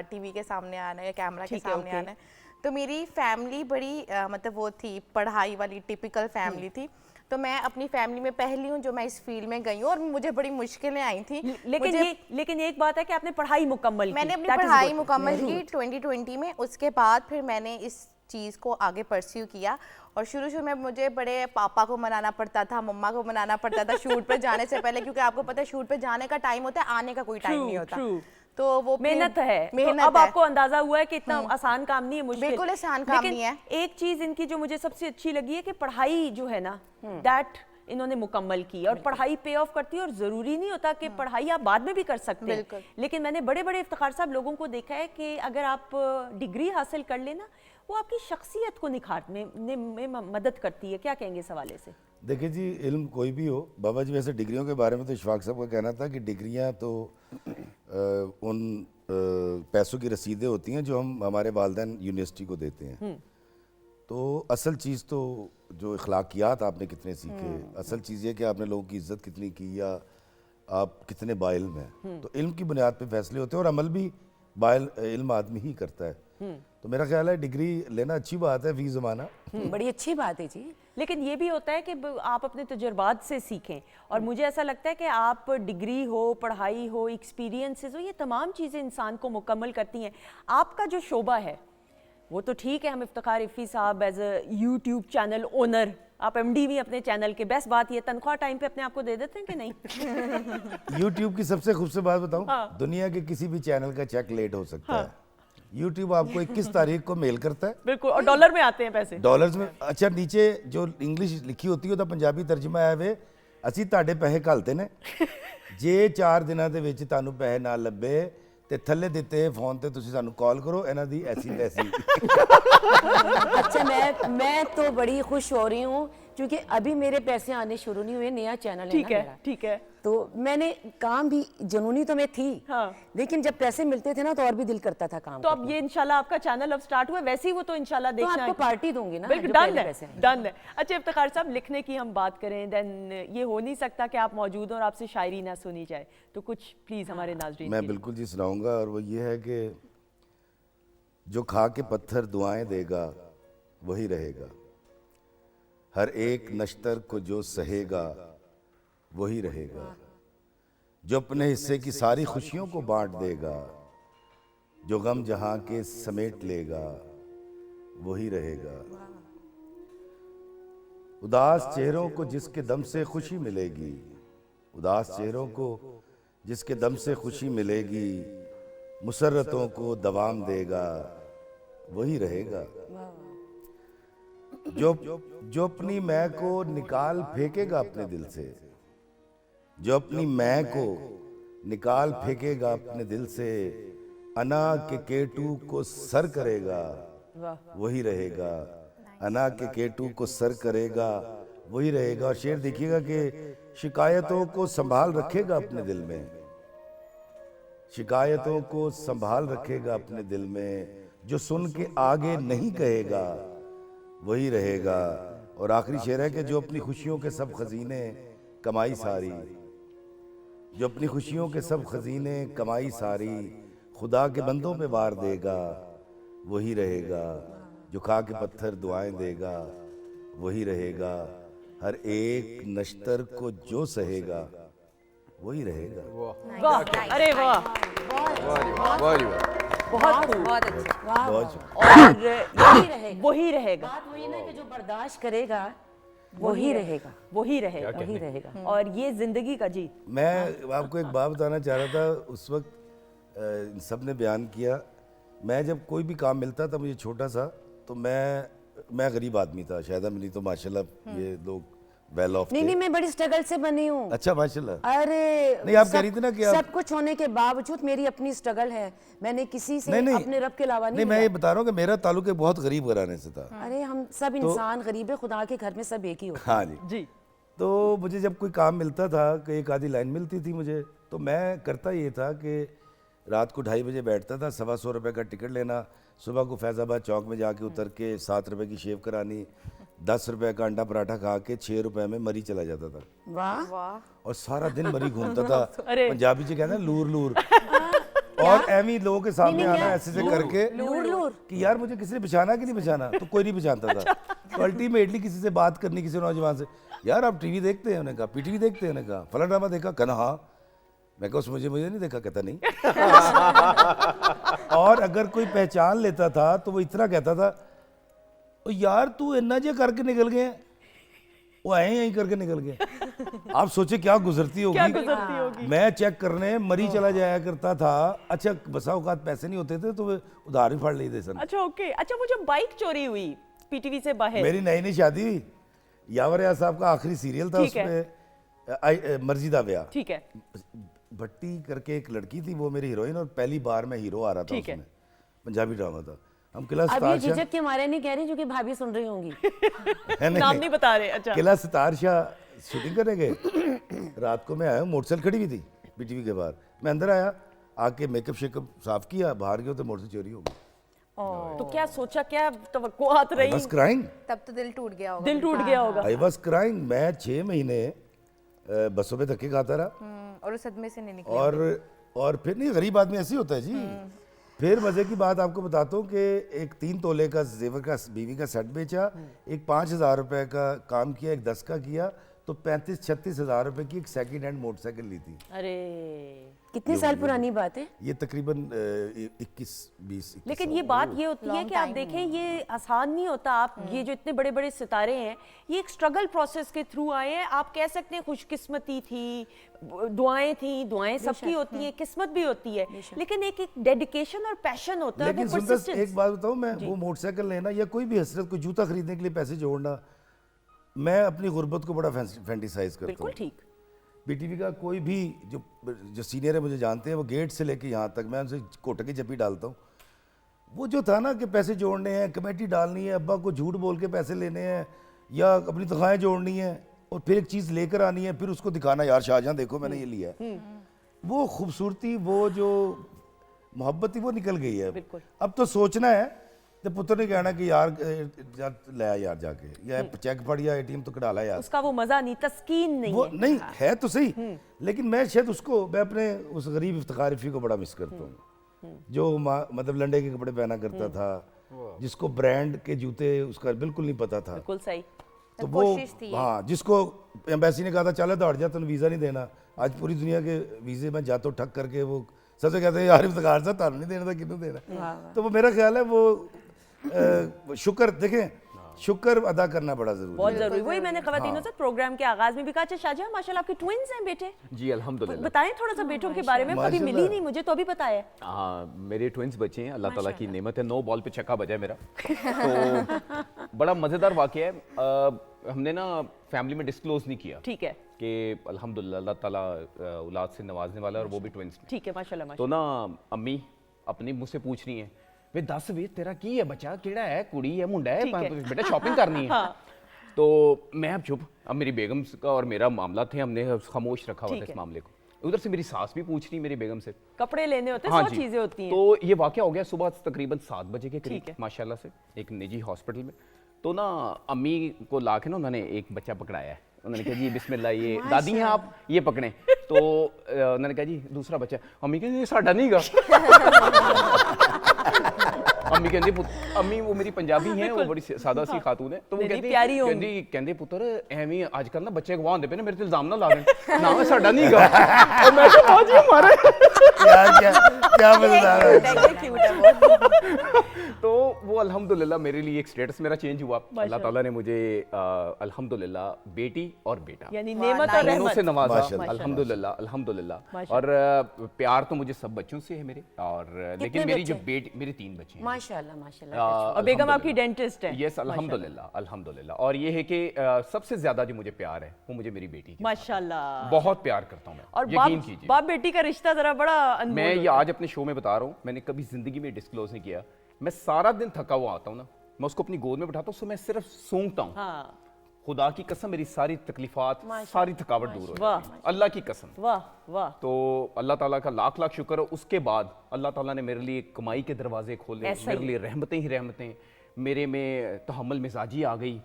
टीवी के सामने आना है, कैमरा के सामने आना है। तो मेरी फैमिली बड़ी मतलब वो थी, पढ़ाई वाली टिपिकल फैमिली थी। तो मैं अपनी फैमिली में पहली हूँ जो मैं इस फील्ड में गई हूँ, और मुझे बड़ी मुश्किलें आई थी।
लेकिन एक बात है कि आपने पढ़ाई मुकम्मल की।
मैंने अपनी
That is
पढ़ाई
good।
मुकम्मल की 2020 में। उसके बाद फिर मैंने इस चीज़ को आगे परस्यू किया। और शुरू में मुझे बड़े पापा को मनाना पड़ता था, मम्मा को मनाना पड़ता था शूट पे जाने से पहले, क्योंकि आपको पता है शूट पे जाने का टाइम होता है, आने का कोई टाइम नहीं होता।
true.
तो वो फिर
मेहनत है।
मेहनत
तो अब
है।
आपको अंदाजा हुआ है कि इतना आसान काम नहीं है, मुश्किल।
बिल्कुल आसान काम
लेकिन
नहीं है।
एक चीज इनकी जो मुझे सबसे अच्छी लगी है कि पढ़ाई जो है ना, दैट इन्होंने मुकम्मल की, और पढ़ाई पे ऑफ करती है। और जरूरी नहीं होता कि पढ़ाई आप बाद में भी कर सकते हैं, लेकिन मैंने बड़े बड़े इफ्तिखार साहब लोगों को देखा है कि अगर आप डिग्री हासिल कर लेना, वो आपकी शख्सियत को निखारने में मदद करती है। क्या कहेंगे इस हवाले से?
देखिए जी, इल्म कोई भी हो, बाबा जी वैसे डिग्रियों के बारे में तो इशफाक साहब का कहना था कि डिग्रियां तो उन पैसों की रसीदें होती हैं जो हम हमारे वालिदैन यूनिवर्सिटी को देते हैं। तो असल चीज़ तो जो इखलाकियात आपने कितने सीखे, असल चीज़ ये कि आपने लोगों की इज्जत कितनी की या आप कितने बाइल्म हैं। तो इल्म की बुनियाद पे फैसले होते हैं, और अमल भी इल्म आदमी ही करता है। तो मेरा ख्याल है डिग्री लेना अच्छी बात है फी ज़माना।
बड़ी अच्छी बात है जी।
लेकिन ये भी होता है कि आप अपने तजुर्बात से सीखें, और मुझे ऐसा लगता है कि आप डिग्री हो, पढ़ाई हो, एक्सपीरियंसेस हो, ये तमाम चीज़ें इंसान को मुकम्मल करती हैं। आपका जो शोबा है वो तो ठीक है, हम इफ्तिखार इफ़ी साहब as a YouTube channel owner, आप एमडी भी अपने चैनल के, बेस्ट बात ये तनख्वाह टाइम पे अपने आप को दे देते हैं कि नहीं?
यूट्यूब की सबसे खूबसूरत बात बताऊं, दुनिया के किसी भी चैनल का चेक लेट हो सकता है, यूट्यूब आपको 21 तारीख को मेल करता है।
बिल्कुल, और डॉलर में आते हैं पैसे,
डॉलर्स में। अच्छा, नीचे जो इंग्लिश लिखी होती है ਉਹਦਾ ਪੰਜਾਬੀ ਤਰਜਮਾ ਹੈ ਵੇ, ਅਸੀਂ ਤੁਹਾਡੇ ਪੈਸੇ ਘੱਲਦੇ ਨੇ, ਜੇ 4 ਦਿਨਾਂ ਦੇ ਵਿੱਚ ਤੁਹਾਨੂੰ ਪੈਸੇ ਨਾ ਲੱਭੇ ਤੇ ਥੱਲੇ ਦਿੱਤੇ ਫੋਨ ਤੇ ਤੁਸੀਂ ਸਾਨੂੰ ਕਾਲ ਕਰੋ, ਇਹਨਾਂ ਦੀ ਐਸੀ ਤੈਸੀ।
अच्छा, मैं तो बड़ी खुश हो रही हूँ क्योंकि अभी मेरे पैसे आने शुरू नहीं हुए, नया चैनल
ठीक
है ना
है,
मेरा।
ठीक है।
तो मैंने काम भी, जुनूनी तो मैं थी,
हाँ।
लेकिन जब पैसे मिलते थे ना तो और भी दिल करता था काम
तो अब ये इंशाल्लाह आपका चैनल अब स्टार्ट हुआ है, वैसे ही वो तो इंशाल्लाह
तो
देखना
आपको
है।
पार्टी दूंगी ना,
बिल्कुल,
जो
डन
पहले
है,
पैसे आएंगे।
डन है। अच्छा इफ्तिखार साहब, लिखने की हम बात करें, देन ये हो नहीं सकता कि आप मौजूद हो और आपसे शायरी ना सुनी जाए, तो कुछ प्लीज हमारे नाज़रीन
मैं
के लिए।
बिल्कुल जी सुनाऊंगा, और वो ये है कि जो खा के पत्थर दुआएं देगा वही रहेगा, हर एक नश्तर को जो सहेगा वही रहेगा, जो अपने हिस्से की सारी खुशियों को बांट देगा, जो गम जहां के समेट लेगा वही रहेगा। उदास चेहरों को जिसके दम से खुशी मिलेगी, उदास चेहरों को जिसके दम से खुशी मिलेगी, मुसर्रतों को दवाम देगा वही रहेगा। जो अपनी मैं को निकाल फेंकेगा अपने दिल से, जो अपनी मैं को निकाल फेंकेगा अपने दिल से, अना के केटू को सर करेगा वही रहेगा, अना के केटू को सर करेगा वही रहेगा। और शेर देखिएगा कि शिकायतों को संभाल रखेगा अपने दिल में, शिकायतों को संभाल रखेगा अपने दिल में, जो सुन के आगे नहीं कहेगा वही रहेगा। और आखिरी शेर है कि जो अपनी खुशियों के सब खजीने कमाई सारी, जो अपनी खुशियों के सब खजीने कमाई सारी, खुदा के बंदों पे वार देगा वही रहेगा, जो खा के पत्थर दुआएं देगा वही रहेगा, हर एक नश्तर को जो सहेगा वही रहेगा।
वाह, अरे वाह, बहुत खूब।
बहुत अच्छा।
बहुत
और वही रहेगा,
बात वही ना कि जो बर्दाश्त करेगा वही रहेगा,
वही रहेगा,
वही रहेगा।
और ये जिंदगी का जी।
मैं आपको एक बात बताना चाह रहा था, उस वक्त इन सब ने बयान किया, मैं जब कोई भी काम मिलता था मुझे छोटा सा, तो मैं गरीब आदमी था, शायद मेरी तो माशाल्लाह ये लोग वेल ऑफ
नहीं
थे।
नहीं, मैं बड़ी स्ट्रगल से बनी हूँ।
अच्छा माशाल्लाह।
अरे
नहीं, आप कह रही थी ना कि
सब कुछ होने के बावजूद मेरी अपनी स्ट्रगल है, मैंने किसी से
नहीं,
अपने रब के अलावा
नहीं,
नहीं
मैं ये
लिया।
बता रहा हूँ कि मेरा ताल्लुक एक बहुत गरीब घराने से था।
अरे हम सब इंसान गरीब है, खुदा के घर में सब एक ही होते
हाँ जी।
जी,
तो मुझे जब कोई काम मिलता था कि एक आधी लाइन मिलती थी मुझे, तो मैं करता ये था कि रात को 2:30 बजे बैठता था, 125 रुपये का टिकट लेना, सुबह को फैज़ाबाद चौक में जाके उतर के 7 रुपये की शेव करानी, 10 रुपये का अंडा पराठा खा के 6 रुपये में मरी चला जाता था,
हैं। वाह,
और सारा दिन मरी घूमता था।
अरे।
पंजाबी से कहते हैं लूर लूर, और एवी लोगों के सामने आना ऐसे से करके
लूर
कि यार मुझे किसी ने बिछाना कि नहीं बिछाना, तो कोई नहीं बिछाता था। तो अल्टीमेटली किसी से बात करनी, किसी नौजवान से, यार आप टीवी देखते हैं? उन्होंने कहा पीटीवी देखते हैं। उन्होंने कहा फला ड्रामा देखा? कहना हाँ। मैं कहा मुझे नहीं देखा? कहता नहीं। और अगर कोई पहचान लेता था तो वो इतना कहता था ਉਹ यार तू इन्ना जे करके निकल गए वो आए यहीं करके निकल गए आप सोचे क्या गुजरती होगी
क्या गुजरती होगी।
मैं चेक करने मरी चला जाया करता था अच्छा बसा औकात पैसे नहीं होते थे तो वे उधार भी फाड़ लेते सन
अच्छा ओके। अच्छा वो जो बाइक चोरी हुई पीटीवी से बाहर,
मेरी नई नई शादी हुई यावर यार साहब का आखिरी सीरियल था
ठीक है।
उसमें मर्जीदा ब्याह
ठीक है
भट्टी करके एक लड़की थी वो मेरी हीरोइन और पहली बार मैं हीरो आ रहा था
ठीक है।
उसमें पंजाबी ड्रामा था हम किला
अब ये
सितार शाह
झिझक के मारे नहीं कह रही जो कि भाभी सुन रही होंगी।
नाम नहीं बता रहे। अच्छा
किला सितार शाह शूटिंग करने गए रात को मैं आया हूँ मोटरसाइकिल खड़ी हुई थी बीटीवी के बाहर मैं अंदर आया आके मेकअप शेकअप साफ किया बाहर गया तो मोटरसाइकिल चोरी हो गई
तो क्या सोचा, क्या तवक्कुआत रही?
बस क्राइंग
तब तो दिल टूट गया होगा।
दिल टूट गया होगा।
आई वॉज क्राइंग मैं 6 महीने बसों पे धक्के खाता रहा
और उस सदमे से नहीं निकले।
और फिर नहीं गरीब आदमी ऐसे ही होता है जी फिर मजे की बात आपको बताता हूँ कि एक 3 तोले का जेवर का बीवी का सेट बेचा एक 5,000 रुपए का काम किया एक 10 का किया तो 35-36 हज़ार रुपए की एक सेकंड हैंड मोटरसाइकिल ली थी
अरे
कितने साल पुरानी बात है?
ये तकरीबन 21-20
लेकिन ये बात ये होती है कि आप देखें ये आसान नहीं होता। आप ये जो इतने बड़े बड़े सितारे हैं ये एक स्ट्रगल प्रोसेस के थ्रू आए हैं। आप कह सकते हैं खुशकिस्मती थी, दुआएं सबकी होती हैं, किस्मत भी होती है, लेकिन एक डेडिकेशन और पैशन होता है।
लेकिन
वो
सुंदर
persistence।
एक बात बताऊँ मैं वो मोटरसाइकिल लेना या कोई भी हसरत कोई जूता खरीदने के लिए पैसे जोड़ना मैं अपनी गुर्बत को बड़ा फैंटिसाइज करता
बिल्कुल
हूँ
ठीक।
बीटीवी का कोई भी जो सीनियर है मुझे जानते हैं वो गेट से लेके यहाँ तक मैं उनसे कोटे की जपी डालता हूँ वो जो था ना कि पैसे जोड़ने हैं कमेटी डालनी है अब्बा को झूठ बोल के पैसे लेने हैं या अपनी तनख्वाहें जोड़नी है और फिर एक चीज़ लेकर आनी है फिर उसको दिखाना यार शाहजहां देखो मैंने ये लिया है वो खूबसूरती वो जो मोहब्बत थी वो निकल गई है अब तो सोचना है तो पुत्र ने कहना कि यार ले आ यार जाके या चेक पड़ या एटीएम तो कढ़ा ला यार
उसका वो मजा नहीं, तस्कीन नहीं
वो
है।
नहीं है तो सही लेकिन मैं शायद उसको मैं अपने उस गरीब इफ्तिखार रफ़ी को बड़ा मिस करता हूँ जो मतलब लंडे के कपड़े पहना करता था जिसको ब्रांड के जूते उसका बिल्कुल नहीं पता था
बिल्कुल सही।
तो वो हाँ जिसको एम्बेसी ने कहा था चलो दौड़ जा तुम वीज़ा नहीं देना आज पूरी दुनिया के वीज़े में जातो ठक करके वो सबसे कहते हैं यार इफ्तिखार साहब तानू नहीं देना था किन्नू देना तो वो मेरा ख्याल है वो शुक्र देखें शुक्र अदा करना बड़ा जरूरी
बहुत
है
जरूरी। वही मैंने खवातीनों से प्रोग्राम के आगाज में भी कहा। अच्छा शाहजहां माशाल्लाह आपके ट्विंस हैं बेटे?
जी अल्हम्दुलिल्लाह।
बताएं थोड़ा सा बेटों के बारे में, कभी मिली नहीं मुझे तो अभी पता है।
हाँ मेरे ट्विंस बच्चे हैं अल्लाह ताला की नेमत है 9 बॉल पे छक्का बजा है मेरा तो बड़ा मज़ेदार वाक़या है हमने ना फैमिली में डिस्क्लोज नहीं किया
ठीक है
कि अल्हम्दुलिल्लाह अल्लाह ताला औलाद से नवाजने वाला है और वो भी ट्विंस में
ठीक है माशाल्लाह
तो ना अम्मी अपनी मुझसे पूछ रही हैं वे दस वे तेरा की है बच्चा केड़ा है कुड़ी है मुंडा है बेटा शॉपिंग करनी है तो मैं अब चुप अब मेरी बेगम का और मेरा मामला थे हमने खामोश रखा हुआ था इस मामले को उधर से मेरी सास भी पूछ रही मेरी बेगम से
कपड़े लेने होते हैं
हाँ
100
जी
चीजें होती हैं।
तो ये वाकया हो गया सुबह तकरीबन 7 बजे के
ठीक
करीब
है।
माशाल्लाह से एक निजी हॉस्पिटल में तो ना अम्मी को ला के ना उन्होंने एक बच्चा पकड़ाया है उन्होंने कहा जी बिस्मिल्लाह ये दादी हैं आप ये पकड़ें तो उन्होंने कहा जी दूसरा बच्चा अम्मी कहती साडा नहीं गा अम्मी कहती अम्मी वो मेरी पंजाबी हैं वो बड़ी सादा सी खातून है तो वो कहती
प्यारी होंगी।
कहती कहते पुत्र एवें आजकल ना बच्चे गवाह होंदे पे ना मेरे ते इल्जाम ना ला देन ना मैं साडा नहीं गा और मैं तो बाजी हमारे
यार क्या मजेदार है
तो वो अल्हम्दुलिल्लाह मेरे लिए एक स्टेटस मेरा चेंज हुआ अल्लाह ताला ने मुझे अल्हम्दुलिल्लाह बेटी और बेटा
यानी नेमत और
दोनों
रहमत
से नवाजा
माशाल्लाह।
अल्हम्दुलिल्लाह अल्हम्दुलिल्लाह और प्यार तो मुझे सब बच्चों से है मेरे और लेकिन मेरी जो बेटी मेरे 3 बच्चे हैं
माशाल्लाह माशाल्लाह।
और बेगम आपकी डेंटिस्ट है?
यस अल्हम्दुलिल्लाह अल्हम्दुलिल्लाह और ये है कि सबसे ज्यादा जो मुझे प्यार है वो मुझे मेरी बेटी के साथ
माशाल्लाह।
बहुत प्यार करता हूँ मैं
और
यकीन कीजिए
बाप बेटी का रिश्ता जरा बड़ा अनमोल
मैं ये
होता है।
आज अपने शो में बता रहा हूँ मैंने कभी जिंदगी में डिस्क्लोज नहीं किया मैं सारा दिन थका हुआ आता हूँ ना मैं उसको अपनी गोद में बिठाता हूँ उसको मैं सिर्फ सूंघता हूँ
हाँ
खुदा की कसम मेरी सारी तकलीफात सारी थकावट दूर हो
वाह।
जाती है अल्लाह की कसम
वाह वाह।
तो अल्लाह ताला का लाख लाख शुक्र है उसके बाद अल्लाह ताला ने मेरे लिए कमाई के दरवाजे खोले
ऐसा
मेरे
ही।
लिए रहमतें ही रहमतें मेरे में तहम्मुल मिजाजी आ गई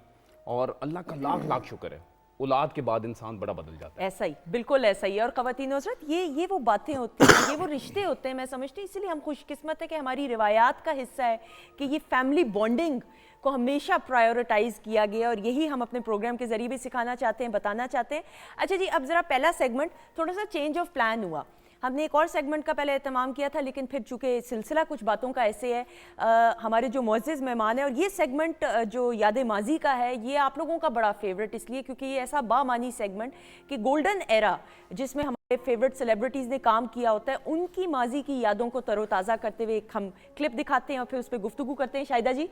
और अल्लाह का लाख लाख शुक्र है औलाद के बाद इंसान बड़ा बदल जाता है
ऐसा ही बिल्कुल ऐसा ही है। और ख़वातीन हज़रात ये वो बातें होती हैं ये वो रिश्ते होते हैं। मैं समझती हूँ इसीलिए हम खुशकिस्मत है कि हमारी रिवायात का हिस्सा है कि ये फैमिली बॉन्डिंग को हमेशा प्रायोरिटाइज किया गया और यही हम अपने प्रोग्राम के जरिए भी सिखाना चाहते हैं बताना चाहते हैं। अच्छा जी अब ज़रा पहला सेगमेंट थोड़ा सा चेंज ऑफ प्लान हुआ। हमने एक और सेगमेंट का पहले एहतमाम किया था, लेकिन फिर चूंकि सिलसिला कुछ बातों का ऐसे है, हमारे जो मुअज़्ज़िज़ मेहमान हैं, और ये सेगमेंट जो याद माजी का है, ये आप लोगों का बड़ा फेवरेट इसलिए क्योंकि ये ऐसा बामानी सेगमेंट कि गोल्डन एरा जिसमें हमारे फेवरेट सेलिब्रिटीज़ ने काम किया होता है, उनकी माजी की यादों को तरोताज़ा करते हुए एक हम क्लिप दिखाते हैं और फिर उस पर गुफ्तगू करते हैं। शाहिदा जी,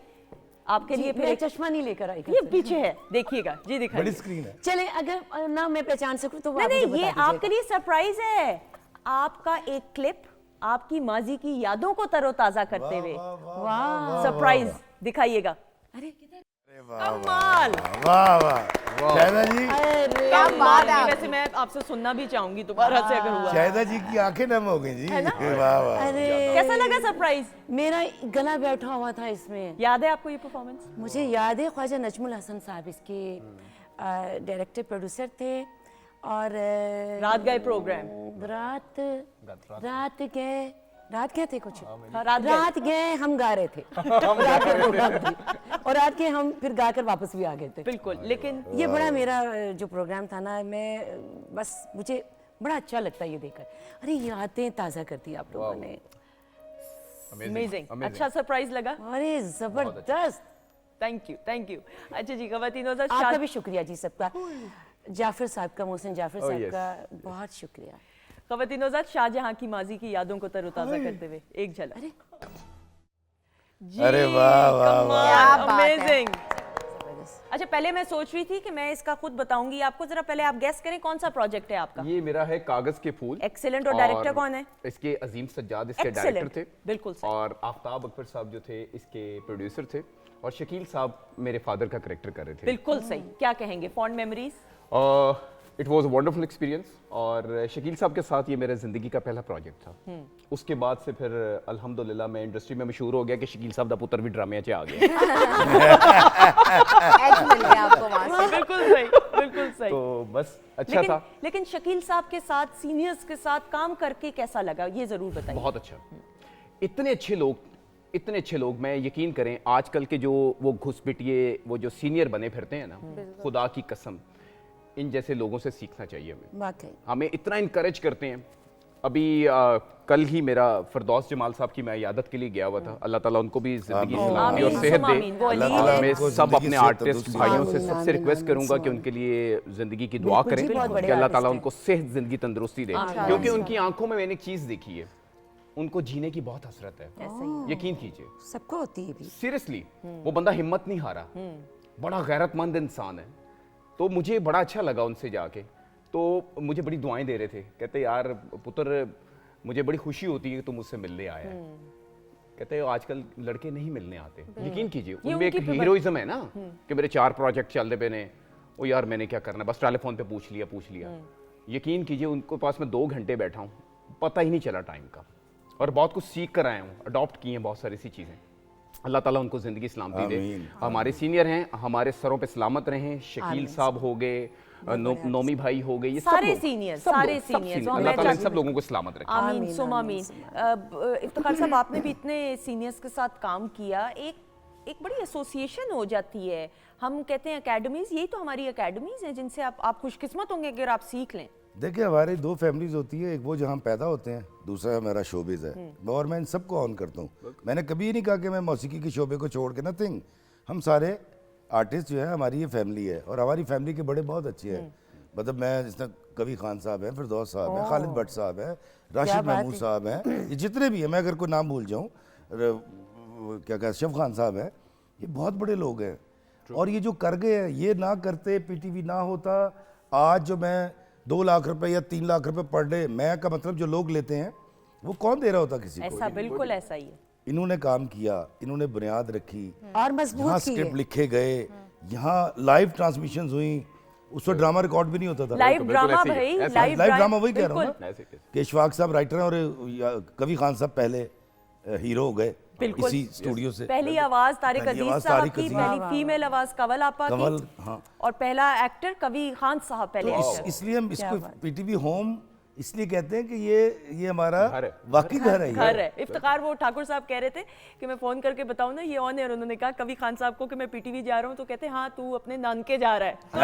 आपके लिए फिर
मैं
एक
चश्मा नहीं लेकर आई
ये पीछे है, देखिएगा जी,
बड़ी
दिखाइए।
स्क्रीन है।
चले, अगर ना मैं पहचान सकूं तो वो आप
नहीं
मुझे
नहीं, ये
बता
आपके लिए सरप्राइज है। आपका एक क्लिप आपकी माजी की यादों को तरोताजा करते हुए,
वाह,
सरप्राइज दिखाइएगा।
अरे
कमाल,
वाह वाह शाहिदा जी,
कमाल। वैसे मैं आपसे सुनना भी चाहूंगी दोबारा से अगर हुआ।
शाहिदा जी की आंखें नम हो गई जी। वाह वाह।
अरे
कैसा लगा सरप्राइज?
मेरा गला बैठा हुआ था इसमें।
याद है आपको ये परफॉर्मेंस?
मुझे याद है ख्वाजा नजमुल हसन साहब इसके डायरेक्टर प्रोड्यूसर थे, और
रात गए प्रोग्राम,
रात गए थे कुछ,
रात
गए हम गा रहे थे रात के प्रोग्राम थी, और रात के हम फिर गा कर वापस भी आ गए थे।
बिल्कुल, लेकिन
ये बड़ा मेरा जो प्रोग्राम था ना, मैं बस मुझे बड़ा अच्छा लगता है ये देखकर। अरे यादें ताज़ा करती आप लोगों ने।
अमेजिंग, अच्छा सरप्राइज लगा।
अरे जबरदस्त,
थैंक यू, थैंक यू। अच्छा जी, ख़वातीन
आपका भी शुक्रिया जी सबका, जाफर साहब का, मोहसिन जाफर साहब
yes.
का बहुत शुक्रिया।
ख़वातीन शाहजहां की माजी की यादों को तरोताजा करते हुए एक झलक।
अरे
जी,
अरे वाह, वाह, वाह।
क्या बात है।
अमेजिंग। अच्छा, पहले मैं सोच रही थी कि मैं इसका खुद बताऊंगी आपको, जरा पहले आप गेस करें कौन सा प्रोजेक्ट है आपका।
ये मेरा है कागज के फूल।
एक्सीलेंट। और डायरेक्टर कौन है?
इसके अजीम सज्जाद इसके
Excellent,
डायरेक्टर थे,
बिल्कुल सही।
और आफ्ताब अकबर साहब जो थे इसके प्रोड्यूसर थे, और शकील साहब मेरे फादर का करेक्टर कर रहे थे।
बिल्कुल सही। क्या कहेंगे, fond memories?
It was a wonderful experience, और शकील साहब के साथ ये मेरा ज़िंदगी का पहला प्रोजेक्ट था। उसके बाद से फिर अल्हम्दुलिल्लाह मैं इंडस्ट्री में मशहूर हो गया कि शकील साहब दा पुत्र भी ड्रामे च आ गए।
एज मिल गया आपको वहाँ से।
बिल्कुल सही, बिल्कुल सही।
तो बस अच्छा था,
लेकिन शकील साहब के साथ, सीनियर्स के साथ काम करके कैसा लगा, ये जरूर बताइए।
बहुत अच्छा। इतने अच्छे लोग, मैं यकीन करें आजकल के जो वो घुसपिटिए, वो जो सीनियर बने फिरते हैं ना, खुदा की कसम इन जैसे लोगों से सीखना चाहिए हमें।
वाकई
हमें इतना इनकरेज करते हैं। अभी कल ही मेरा फरदौस जमाल साहब की मैं इयादत के लिए गया हुआ था। अल्लाह ताला उनको भी जिंदगी सलामती और
आमीन,
सेहत दे।
आमीन। वो अली
अल्लाह ताला
है।
मैं
उनको
सब
जिंदगी
अपने
से
आर्टिस्ट
तंदुरुस्ती
भाइयों से
आमीन,
सबसे
आमीन,
रिक्वेस्ट
आमीन,
करूंगा कि
आमीन।
उनके लिए जिंदगी की दुआ
बिल्कुल जी,
करें
बहुत बड़े
कि अल्लाह ताला
आर्टिस्ट
उनको सेहत, जिंदगी, तंदुरुस्ती दे। क्योंकि उनकी आंखों में मैंने एक चीज देखी है, उनको जीने की बहुत हसरत है। यकीन कीजिए,
सबको होती है भी।
सीरियसली वो बंदा हिम्मत नहीं हारा, बड़ा गैरतमंद इंसान है। तो मुझे बड़ा अच्छा लगा उनसे जाके, तो मुझे बड़ी दुआएं दे रहे थे, कहते यार पुत्र मुझे बड़ी खुशी होती है कि तुम मुझसे मिलने आया है। कहते हैं आजकल लड़के नहीं मिलने आते। यकीन कीजिए उनमें एक हीरोइज्म है ना कि मेरे 4 प्रोजेक्ट चल रहे ने, ओ यार मैंने क्या करना, बस टेलीफोन पे पूछ लिया। यकीन कीजिए उनके पास मैं 2 घंटे बैठा हूँ, पता ही नहीं चला टाइम का, और बहुत कुछ सीख कर आया हूँ, अडॉप्ट की हैं बहुत सारी सी चीज़ें। अल्लाह ताला उनको ज़िंदगी सलामती दे। हमारे सीनियर हैं, हमारे सरों पे सलामत रहें। शकील साहब हो गए, नोमी भाई हो गए, ये
सारे सीनियर्स, सारे सीनियर्स।
अल्लाह ताला इन सब लोगों को सलामत रखे।
आमीन सुम आमीन। इफ्तिखार साहब, आपने भी इतने सीनियर्स के साथ काम किया, एक बड़ी एसोसिएशन हो जाती है। हम कहते हैं एकेडमीज, यही तो हमारी एकेडमीज हैं जिनसे आप खुशकिस्मत होंगे अगर आप सीख लें।
देखिए हमारी 2 फैमिलीज होती है, एक वो जहाँ हम पैदा होते हैं, दूसरा हमारा शोबिज़ है, और मैं इन सबको ऑन करता हूँ। मैंने कभी ये नहीं कहा कि मैं मौसीकी के शोबे को छोड़ के, नथिंग। हम सारे आर्टिस्ट जो है, हमारी ये फैमिली है, और हमारी फैमिली के बड़े बहुत अच्छे हैं। मतलब मैं जिस तरह कवि खान साहब हैं, फिरदौस साहब हैं, खालिद भट्ट साहब हैं, राशिद महमूद साहब हैं, ये जितने भी हैं, मैं अगर कोई नाम भूल जाऊँ, क्या कहते अशरफ खान साहब हैं, ये बहुत बड़े लोग हैं। और ये जो कर गए हैं, ये ना करते, पीटीवी ना होता, आज जो मैं 2 लाख रुपए या 3 लाख रुपए पर डे, मैं का मतलब जो लोग लेते हैं, वो कौन दे रहा होता किसी को?
ऐसा बिल्कुल ऐसा ही है।
इन्होंने काम किया, इन्होंने बुनियाद रखी,
और मजबूत
यहाँ
की
स्क्रिप्ट लिखे गए, यहाँ लाइव ट्रांसमिशन हुई। उस वक्त ड्रामा रिकॉर्ड भी नहीं होता था।
लाइव ड्रामा
ऐसे ही,
भाई,
ऐसे
लाइव
लाइव ड्रामा वही कह रहा हूँ ना,
ऐसे कैसे?
कि इशफाक साहब राइटर हैं और कवि खान साहब पहले हीरो हो गए
बिल्कुल।
इसी स्टूडियो से।
पहली आवाज तारिक
पहली
अजीज
आवाज
साहब
तारिक
की,
अजीज।
पहली फीमेल आवाज कंवल आपा
कंवल,
की,
हाँ।
और पहला एक्टर कवि खान साहब पहले एक्टर।
इसलिए हम इसको पीटीवी होम इसलिए कहते हैं कि ये हमारा
घर है।
वाकई घर है।
घर है। इफ्तिखार, वो ठाकुर साहब कह रहे थे कि मैं फोन करके बताऊं ना, ये ऑन एयर उन्होंने कहा कवि खान साहब को कि मैं पीटीवी जा रहा हूं, तो कहते हाँ तू अपने नानके जा रहा है। तो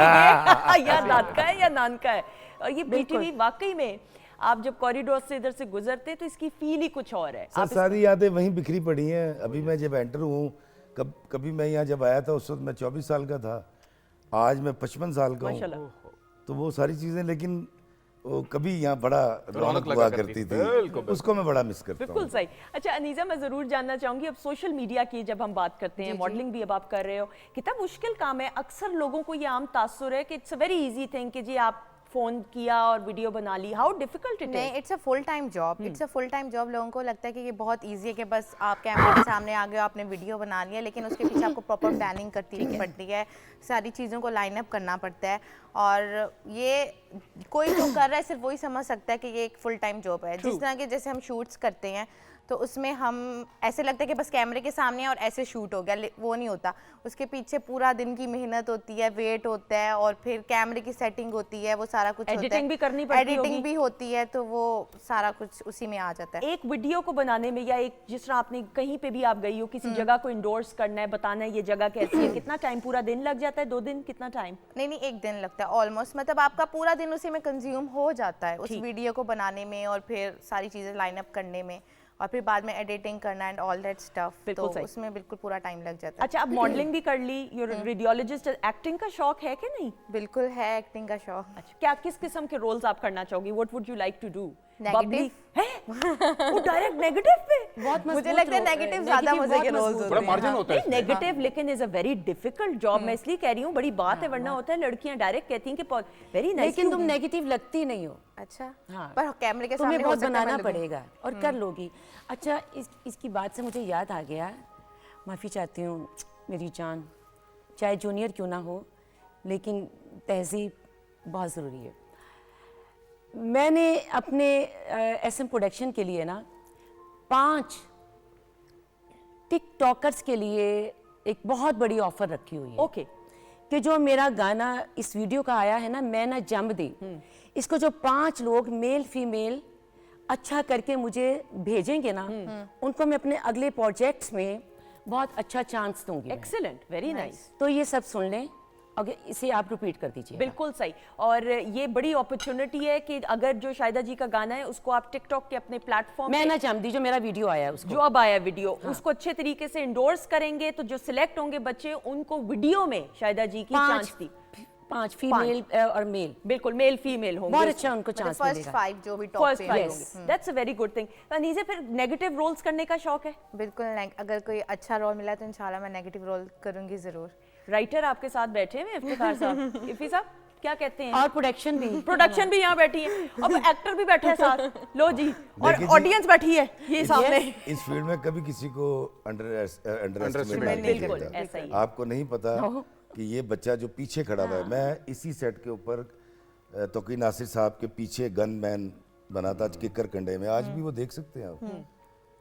ये या दादका है या नानका है। और ये पीटीवी वाकई में आप जब कॉरिडोर से इधर से गुजरते हैं तो इसकी फील ही कुछ और है।
सर सारी यादें वहीं बिखरी पड़ी हैं। अभी मैं जब एंटर हूँ, कभी मैं यहाँ जब आया था उस वक्त मैं 24 साल का था, आज मैं 55 साल का हूँ।
माशाल्लाह।
तो वो सारी चीज़ें, लेकिन वो कभी यहाँ बड़ा
रौनक
रौनक
लगा
हुआ
करती
करती
थी। बिल्कुल,
थी, उसको मैं बड़ा मिस करता
बिल्कुल
हूँ।
सही। अच्छा अनीसा, मैं ज़रूर जानना चाहूँगी, अब सोशल मीडिया की जब हम बात करते हैं, मॉडलिंग भी अब आप कर रहे हो, कितना मुश्किल काम है। अक्सर लोगों को ये आम तासुर है कि it's a very easy thing कि जी आप फ़ोन किया और वीडियो बना ली। हाउ डिफिकल्ट इट
नहीं,
is?
It's a full time job. It's a full time job. लोगों को लगता है कि ये बहुत इजी है कि बस आप कैमरे के सामने आ गए, आपने वीडियो बना लिया, लेकिन उसके पीछे आपको प्रॉपर प्लानिंग करती पड़ती है, सारी चीज़ों को लाइन अप करना पड़ता है। और ये कोई जो कर रहा है सिर्फ वही समझ सकता है कि ये एक फुल टाइम जॉब है। जिस तरह के जैसे हम शूट्स करते हैं तो उसमें हम ऐसे लगता है कि बस कैमरे के सामने है और ऐसे शूट हो गया, वो नहीं होता। उसके पीछे पूरा दिन की मेहनत होती है, वेट होता है, और फिर कैमरे की सेटिंग होती है, वो सारा कुछ होता है।
एडिटिंग भी करनी पड़ती होगी।
एडिटिंग भी होती है, तो वो सारा कुछ उसी में आ जाता है।
एक वीडियो को बनाने में, या एक जिस तरह आपने कहीं पे भी आप गई हो, किसी जगह को इंडोर्स करना है, बताना है ये जगह कैसी है, कितना टाइम? पूरा दिन लग जाता है? 2 दिन? कितना टाइम?
नहीं, एक दिन लगता है ऑलमोस्ट। मतलब आपका पूरा दिन उसी में कंज्यूम हो जाता है, उस वीडियो को बनाने में और फिर सारी चीज़ें लाइन अप करने में, और फिर बाद में एडिटिंग करना एंड ऑल दैट स्टफ।
बिल्कुल
तो
सही।
उसमें बिल्कुल पूरा टाइम लग जाता है।
अच्छा, अब मॉडलिंग भी कर ली, यूर रेडियोलॉजिस्ट, एक्टिंग का शौक है कि नहीं?
बिल्कुल है एक्टिंग का शौक।
अच्छा, क्या किस किस्म के रोल्स आप करना चाहोगी? What would you like to do?
Negative?
है वो डायरेक्ट नेगेटिव पे?
बहुत
मुझे लगता है नेगेटिव ज्यादा मजे के रोल्स
बड़ा
होते हैं।
मार्जिन होता है
नहीं, नेगेटिव लेकिन is a very difficult job. मैं इसलिए कह रही हूँ, बड़ी बात है, वरना होता है लड़कियां डायरेक्ट कहती हैं कि वेरी नाइस,
लेकिन तुम नेगेटिव लगती नहीं हो,
अच्छा,
हाँ।
पर कैमरे के
तुम्हें
सामने हो
बहुत
सकता है
बनाना
मैं लगूं।
पड़ेगा और कर लोगी। अच्छा, इसकी बात से मुझे याद आ गया, माफ़ी चाहती हूँ मेरी जान, चाहे जूनियर क्यों ना हो, लेकिन तहजीब बहुत ज़रूरी है। मैंने अपने SM प्रोडक्शन के लिए ना 5 टिकटॉकर्स के लिए एक बहुत बड़ी ऑफर रखी हुई है।
ओके।
कि जो मेरा गाना इस वीडियो का आया है ना, मैं ना जम दी, इसको जो 5 लोग मेल फीमेल अच्छा करके मुझे भेजेंगे ना, उनको मैं अपने अगले प्रोजेक्ट्स में बहुत अच्छा चांस दूंगी मैं।
Excellent, very nice.
तो ये सब सुन लें और इसे आप रिपीट कर दीजिए।
बिल्कुल सही। और ये बड़ी अपॉर्चुनिटी है कि अगर जो शाहिदा जी का गाना है उसको आप टिकटॉक के अपने प्लेटफॉर्म
मैं ना चाहती, जो मेरा वीडियो आया है उसको,
जो अब आया वीडियो, उसको अच्छे तरीके से इंडोर्स करेंगे, तो जो सिलेक्ट होंगे बच्चे, उनको वीडियो में शाहिदा जी की चांस दी।
5 फीमेल और मेल,
बिल्कुल मेल फीमेल होंगे।
बहुत अच्छा उनको चांस
फर्स्ट
मिलेगा।
5 जो भी टॉप
फर्स्ट
पे
5
होंगे।
होंगे। That's a very good thing. Anisa, फिर नेगेटिव रोल्स करने का शौक है?
बिल्कुल, अगर कोई अच्छा रोल मिला तो इंशाल्लाह मैं नेगेटिव रोल करूंगी जरूर।
राइटर आपके साथ बैठे हैं इफ्तिखार साहब, इफ़ी साहब क्या कहते हैं?
और प्रोडक्शन भी,
प्रोडक्शन भी यहाँ बैठी है, अब एक्टर भी बैठे हैं साथ, लो जी, और
देखिए जी,
ऑडियंस बैठी है ये सामने।
इस फील्ड में कभी किसी को अंडर एस्टिमेट नहीं
बिल्कुल,
करता।
ऐसा ही।
आपको नहीं पता कि ये बच्चा जो पीछे खड़ा हुआ है, मैं इसी सेट के ऊपर तोकी नासिर साहब के पीछे गनमैन बना था किकर कंडे में, आज भी वो देख सकते हैं आप।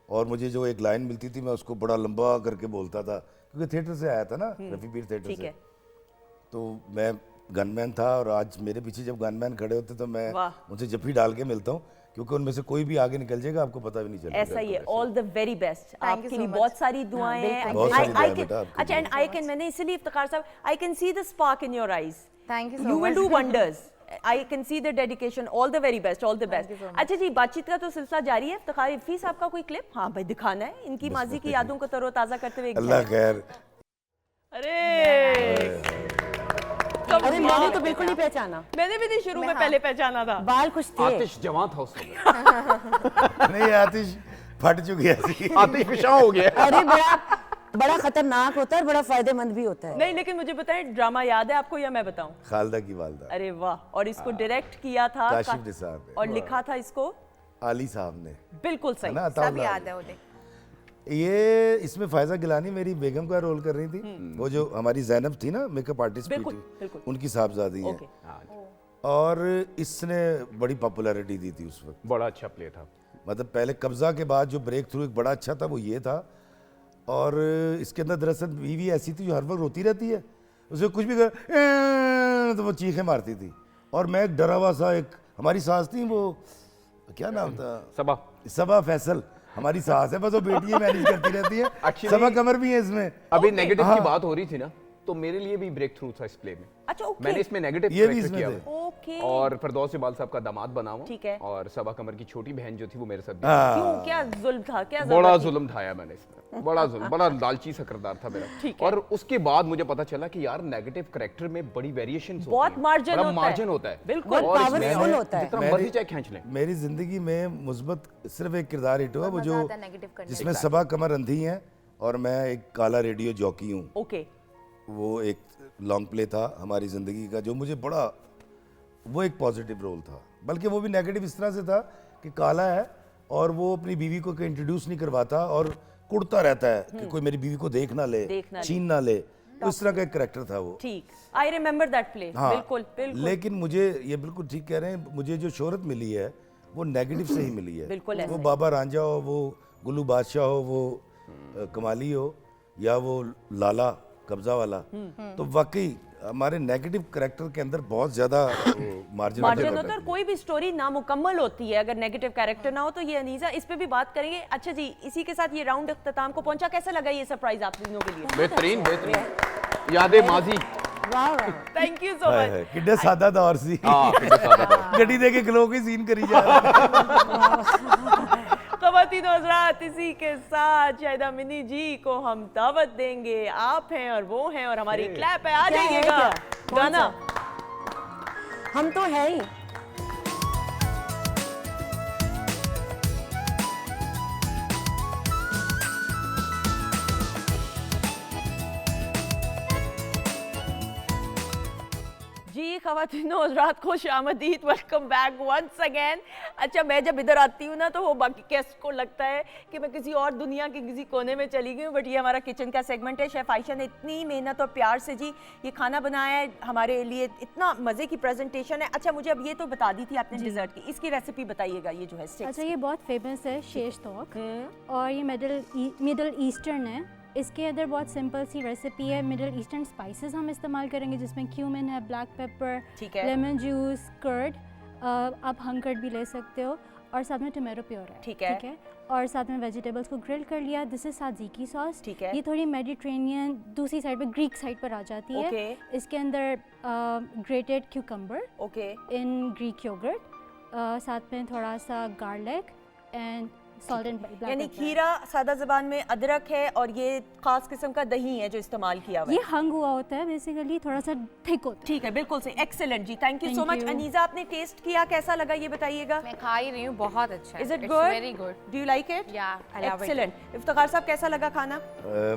और मुझे जो एक लाइन मिलती थी मैं उसको बड़ा लंबा करके बोलता था, क्योंकि थिएटर से आया था ना, रफी पीर थिएटर
ठीक
से।
है।
तो मैं गनमैन था, और आज मेरे पीछे जब गनमैन खड़े होते तो मैं
वाह।
उनसे जफ्फी डाल के मिलता हूँ, क्योंकि उनमें से कोई भी आगे निकल जाएगा, आपको पता भी नहीं चलेगा।
ऐसा ही है। ऑल द वेरी बेस्ट आपके
so
लिए,
much.
बहुत सारी दुआएं हैं।
बहुत सारी दुआएं
I can-
बेटा आपके
अच्छा, एंड आई कैन, मैंने इसीलिए इफ्तिखार साहब, I can see the spark in your eyes,
thank you so
you will
much.
Do wonders, I can see the dedication, all the very best, all the best. अच्छा जी, बातचीत का तो सिलसिला जारी है। इफ्तिखार इफ़ी साहब का कोई क्लिप? हाँ भाई, दिखाना है, इनकी माजी की यादों को तरोताज़ा करते हुए एक
अल्लाह
झलक।
खैर।
अरे
अरे मैंने तो बिल्कुल नहीं पहचाना,
मैंने भी नहीं शुरू में पहले पहचाना था।
बाल कुछ थे।
आतिश जवान था उस समय।
नहीं, आतिश फट चुकी है ऐसी।
आतिश पिशां हो गया।
अरे बड़ा खतरनाक होता है और बड़ा फायदेमंद भी होता है।
नहीं, लेकिन मुझे बताएं, ड्रामा याद है आपको या मैं बताऊं?
खालदा की वालदा,
अरे वाह। और इसको डायरेक्ट किया था
काशिफ निसार ने,
और लिखा था इसको,
आली साहब ने,
बिल्कुल
है
सही।
ना,
सब
अताउल्लाह
याद
ने।
है उन्हें।
ये इसमें फायजा गिलानी मेरी बेगम का रोल कर रही थी, वो जो हमारी जैनब थी ना, मेकअप आर्टिस्ट भी
बिल्कुल,
थी,
बिल्कुल।
उनकी साहबजादी है।
ओके।
और इसने बड़ी पॉपुलैरिटी दी थी उस वक्त।
बड़ा अच्छा प्ले था।
मतलब पहले कब्जा के बाद जो ब्रेक थ्रू एक बड़ा अच्छा था वो ये था। और इसके अंदर दरअसल बीवी ऐसी थी जो हर वक्त रोती रहती है, उसे कुछ भी कर तो वो चीखें मारती थी। और मैं एक डरा हुआ सा, एक हमारी सास थी, वो क्या नाम था,
सबा।
सबा फैसल हमारी सास है, बस वो बेटी है, मैनेज करती रहती है।
Actually-
सबा कमर भी है इसमें।
अभी नेगेटिव की बात हो रही थी ना, तो मेरे लिए भी ब्रेक थ्रू था इस प्ले में।
अच्छा, ओके।
मैंने इसमें नेगेटिव
ये भी
कैरेक्टर
इसमें
किया
थे।
हुआ है।
ओके।
और फरदौस इकबाल साहब का दामाद बना हुआ।
ठीक है।
और सबा कमर की छोटी बहन जो थी वो मेरे साथ भी
क्यों, क्या जुल्म था, क्या
बड़ा
जरूरत थी?
जुल्म ढाया मैंने इसमें, बड़ा जुल्म, बड़ा लालची सा किरदार था मेरा।
ठीक है।
और उसके बाद मुझे पता चला कि यार नेगेटिव कैरेक्टर में बड़ी वेरिएशन होती
बहुत
है,
मार्जिन
बड़ा
होता है।
मार्जिन होता है,
बिल्कुल।
बहुत
और इसमें
पावरफुल होता है।
जितना
मेरी-
मर्जी चाहे खींच लें।
मेरी जिंदगी में मुस्बत सिर्फ एक किरदार हिट हुआ, वो
मजा
जो
आता है नेगेटिव करने
जिसमें सबा कमर अंधी हैं और मैं एक काला रेडियो जॉकी हूँ।
ओके।
वो एक लॉन्ग प्ले था हमारी ज़िंदगी का, जो मुझे बड़ा, वो एक पॉजिटिव रोल था। बल्कि वो भी नेगेटिव इस तरह से था कि काला है और वो अपनी बीवी को इंट्रोड्यूस नहीं करवाता और कुड़ता रहता है कि कोई मेरी बीवी को देख ना ले, छीन ना ले। तो इस तरह का एक करैक्टर था वो।
ठीक, आई रिमेम्बर दैट प्ले।
हाँ,
बिल्कुल बिल्कुल।
लेकिन मुझे ये बिल्कुल ठीक कह रहे हैं, मुझे जो शोहरत मिली है वो नेगेटिव से ही मिली है।
बिल्कुल ऐसे
वो
ही।
बाबा रांझा हो, वो गुल्लू बादशाह हो, वो कमाली हो, या वो लाला कब्जा वाला, तो वाकई हमारे नेगेटिव करैक्टर के अंदर बहुत ज्यादा मार्जिन
मार्जिन होता है और कोई भी स्टोरी नामुकम्मल होती है अगर नेगेटिव कैरेक्टर ना हो। तो ये अनीसा, इस पे भी बात करेंगे। अच्छा जी, इसी के साथ ये राउंड अख्ताम को पहुंचा। कैसा लगा ये सरप्राइज आप तीनों के लिए?
बेहतरीन, बेहतरीन यादें माजी।
वाह वाह।
Thank you so much.
किड्डे सादा दौर सी
हाँ, कितना सादा था।
गड्डी दे के ग्लो की सीन करी जा रहा
ख़वातीन और हज़रात, इसी के साथ शाहिदा मिनी जी को हम दावत देंगे। आप हैं और वो हैं और हमारी क्लैप है, आ
क्या है,
जाइएगा
क्या? कौन
गाना।
हम तो है ही।
जी ख़वातीन और हज़रात, खुश आमदीद, वेलकम बैक वंस अगेन। अच्छा, मैं जब इधर आती हूँ ना तो वो बाकी गेस्ट को लगता है कि मैं किसी और दुनिया के किसी कोने में चली गई हूँ, बट ये हमारा किचन का सेगमेंट है। शेफ़ आयशा ने इतनी मेहनत और प्यार से जी ये खाना बनाया है हमारे लिए, इतना मज़े की प्रेजेंटेशन है। अच्छा, मुझे अब ये तो बता दी थी आपने डिज़र्ट की, इसकी रेसिपी बताइएगा। ये जो है स्टिक्स।
अच्छा, ये बहुत फेमस है, शेष तोक, और ये मिडल ईस्टर्न है। इसके अंदर बहुत सिंपल सी रेसिपी है। मिडल ईस्टर्न स्पाइसेस हम इस्तेमाल करेंगे, जिसमें क्यूमिन है, ब्लैक पेपर,
ठीक है।
लेमन जूस, कर्ड, आप हंग कर्ड भी ले सकते हो, और साथ में टोमेटो प्योर है।
ठीक है।
और साथ में वेजिटेबल्स को ग्रिल कर लिया। दिस इज साजीकी सॉस।
ठीक है।
ये थोड़ी मेडिटेरेनियन दूसरी साइड पे, ग्रीक साइड पर आ जाती है।
ओके।
इसके अंदर grated cucumber
okay.
In Greek yogurt, साथ में थोड़ा सा garlic and salt and black
यानी
पेपर।
खीरा, सादा ज़बान में अदरक है, और ये खास किस्म का दही है जो इस्तेमाल किया हुआ है।
ये हंग हुआ होता है, बेसिकली थोड़ा सा थिक होता है।
ठीक है, बिल्कुल सही, एक्सेलेंट जी, thank you so
Thank
much.
you.
Anisa, आपने टेस्ट किया, कैसा लगा ये बताइएगा?
मैं खा ही रही हूँ, बहुत अच्छा है।
Is it
It's
good?
very good.
Do you like it?
Yeah, I love it.
Excellent. Iftikhar साहब, कैसा लगा खाना?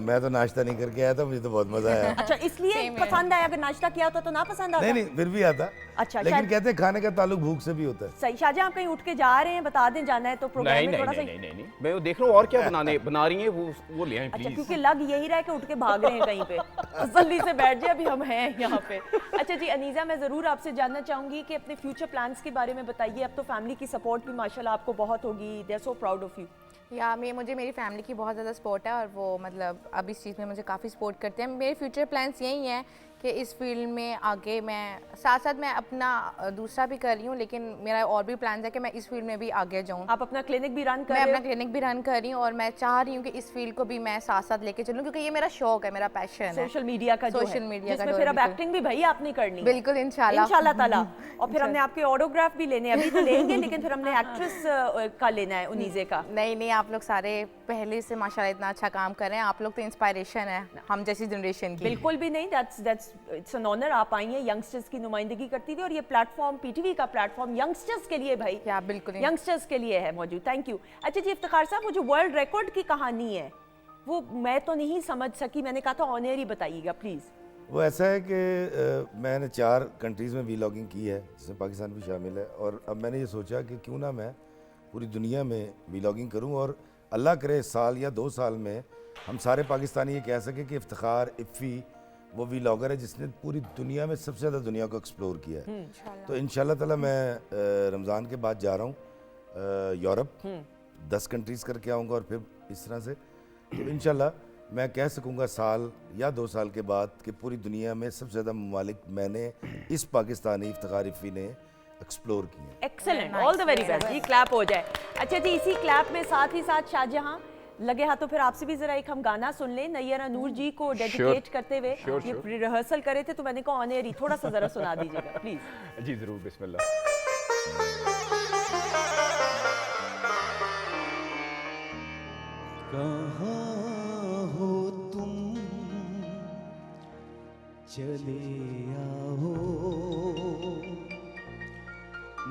मैं तो नाश्ता नहीं करके आया था, मुझे तो बहुत मजा आया।
अच्छा, इसलिए
Same here.
पसंद आया, अगर नाश्ता किया होता तो ना पसंद आता?
नहीं नहीं, फिर भी आता।
अच्छा,
लेकिन
शायद-
कहते हैं खाने का ताल्लुक भूख से भी होता है।
सही। शाहजहां, आप कहीं उठ के जा रहे हैं, बता दें जाना है तो प्रोग्राम
नहीं
में
नहीं
थोड़ा सा।
नहीं नहीं नहीं, मैं वो देख रहा हूँ और क्या बना रही हैं वो ले आएं
अच्छा,
प्लीज।
क्योंकि लग यही रहा है कि उठ के भाग रहे हैं कहीं पे। तसल्ली से बैठ जाए, अभी हम हैं यहाँ पे। अच्छा जी, अनीसा, मैं ज़रूर आपसे जानना चाहूँगी कि अपने फ्यूचर प्लान्स के बारे में बताइए। अब तो फैमिली की सपोर्ट भी माशाल्लाह आपको बहुत होगी, they are so proud of you.
या मुझे मेरी फैमिली की बहुत ज़्यादा सपोर्ट है, और वो मतलब अब इस चीज़ में मुझे काफ़ी सपोर्ट करते हैं। मेरे फ्यूचर प्लान्स यही हैं कि इस फील्ड में आगे मैं साथ साथ मैं अपना दूसरा भी कर रही हूँ, लेकिन मेरा और भी प्लान है कि मैं इस फील्ड में भी आगे जाऊँ।
आप अपना क्लिनिक भी रन कर
मैं
रहे
अपना
हो?
क्लिनिक भी रन कर रही हूँ, और मैं चाह रही हूँ कि इस फील्ड को भी मैं साथ साथ लेके चलूँ, क्योंकि ये मेरा शौक है, मेरा पैशन है।
सोशल मीडिया का जो
सोशल
है,
मीडिया का
जिसमें
जो
फिर
है,
अब
बिल्कुल।
एक्टिंग भी भाई आपने करनी है।
बिल्कुल, इंशाल्लाह।
इंशाल्लाह ताला। और फिर हमने आपके ऑटोग्राफ भी लेने हैं, अभी तो लेंगे, लेकिन फिर हमने एक्ट्रेस का लेना है, उनीजे का।
नहीं नहीं, आप लोग सारे पहले से माशाल्लाह इतना अच्छा काम कर रहे हैं। आप लोग तो इंस्पायरेशन है हम जैसी जनरेशन की।
बिल्कुल भी नहीं, दैट्स इट्स एन ऑनर। आप आई हैं, यंगस्टर्स की नुमाइंदगी करती थी, और ये प्लेटफॉर्म, पीटीवी का प्लेटफॉर्म यंगस्टर्स के लिए भाई,
या बिल्कुल
यंगस्टर्स के लिए है मौजूद। Thank you. अच्छा जी, इफ्तिखार साहब, वो जो वर्ल्ड रिकॉर्ड की कहानी है वो मैं तो नहीं समझ सकी, मैंने कहा था ऑन एयर ही बताइएगा प्लीज।
वो ऐसा है कि मैंने 4 कंट्रीज़ में वीलॉगिंग की है, जिसमें पाकिस्तान भी शामिल है, और अब मैंने ये सोचा कि क्यों ना मैं पूरी दुनिया में वीलॉगिंग करूं, और अल्लाह करे साल या 2 साल में हम सारे पाकिस्तानी ये कह सके कि इफ्तिखार इफ़ी वो वीलॉगर है जिसने पूरी दुनिया में सबसे ज़्यादा दुनिया को एक्सप्लोर किया है। तो इंशाल्लाह ताला मैं रमज़ान के बाद जा रहा हूँ यूरोप, 10 कंट्रीज़ करके आऊँगा, और फिर इस तरह से तो इंशाल्लाह मैं कह सकूँगा साल या 2 साल के बाद कि पूरी दुनिया में सबसे ज़्यादा ममालिक मैंने इस पाकिस्तानी इफ्तिखार इफ़ी ने एक्सप्लोर किए।
Excellent, all the very best. ये क्लैप हो जाए। अच्छा जी, इसी क्लैप में साथ ही साथ शाहजहां, लगे हाथों फिर आपसे भी जरा एक हम गाना सुन लें नैयरा नूर जी को डेडिकेट करते हुए।
Sure,
ये
sure.
रिहर्सल करे थे तो मैंने कहा ऑन एयर ही थोड़ा सा जरा सुना दीजिएगा प्लीज।
जी ज़रूर, बिस्मिल्लाह।
कहाँ हो तुम, चले आओ,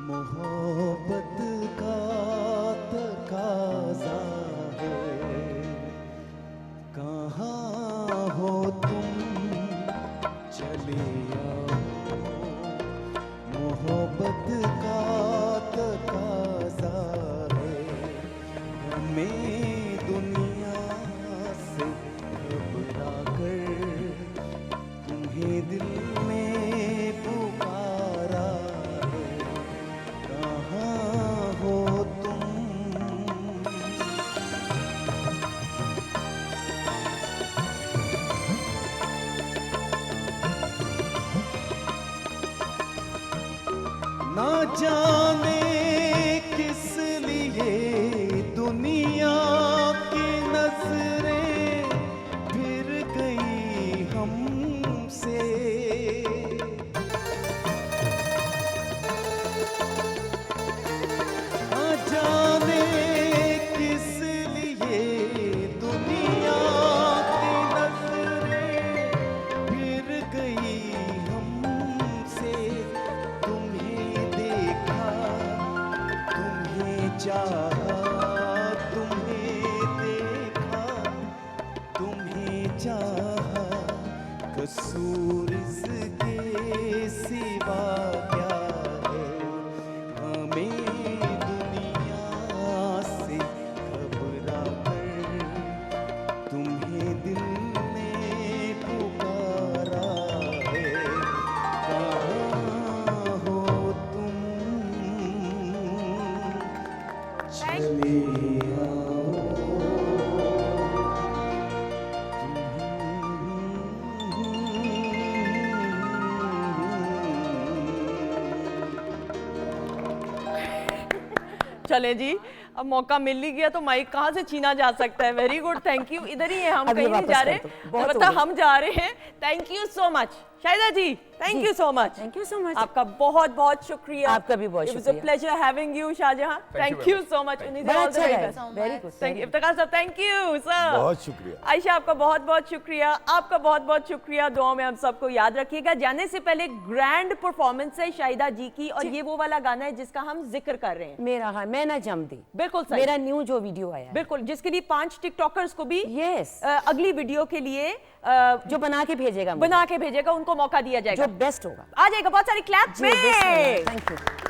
मोहब्बत का तकाज़ा है। कहाँ हो तुम, चले आओ, मोहब्बत का तकाज़ा है। हमें दुनिया से घबरा कर तुम्हें दिल में पुकारा है। कहाँ हो तुम, ना जाने किस लिए दुनिया की नजरें फिर गई हमसे। ना जाने किस लिए दुनिया की नजरें फिर गई हमसे। तुम्हें देखा, तुम्हें चाहा, तुम्हें देखा, तुम्हें चाहा, कसूर इसके सिवा क्या है। हमें दुनिया से घबरा कर तुम्हें दिल ने पुकारा है। कहाँ हो तुम, चले
चले जी, अब मौका मिल ही गया तो माइक कहाँ से छीना जा सकता है। Very good, thank you. इधर ही है, हम
अभी
कहीं नहीं
वापस
जा
कर
रहे।
दो, बहुत
अलबत्ता
हो गई।
हम जा रहे हैं। Thank you so much Shahida ji, thank you so much.
Thank you so much.
आपका बहुत बहुत शुक्रिया।
आपका भी बहुत
It was a
शुक्रिया।
pleasure having you Shahjahan. Thank you so much।
बड़ा अच्छा
वेरी
लगा, very good.
Thank you. Iftikhar साहब, थैंक यू सर।
बहुत शुक्रिया।
आयशा, आपका बहुत बहुत शुक्रिया। आपका बहुत बहुत शुक्रिया। दुआओं में हम सबको याद रखिएगा। जाने से पहले ग्रैंड परफॉर्मेंस है शाहिदा जी की, और ये वो वाला गाना है जिसका हम जिक्र कर रहे हैं।
मेरा, हाँ, मैं ना जम दी,
बिल्कुल सही।
मेरा न्यू जो वीडियो आया है।
बिल्कुल, जिसके लिए 5 टिकटॉकर्स को भी
यस,
अगली वीडियो के लिए
जो बना के भेजेगा मुझे,
बना के भेजेगा, उनको मौका दिया जाएगा।
जो बेस्ट होगा
आ जाएगा बहुत सारी क्लैप
जी, बेस्ट होगा।
में।
Thank you.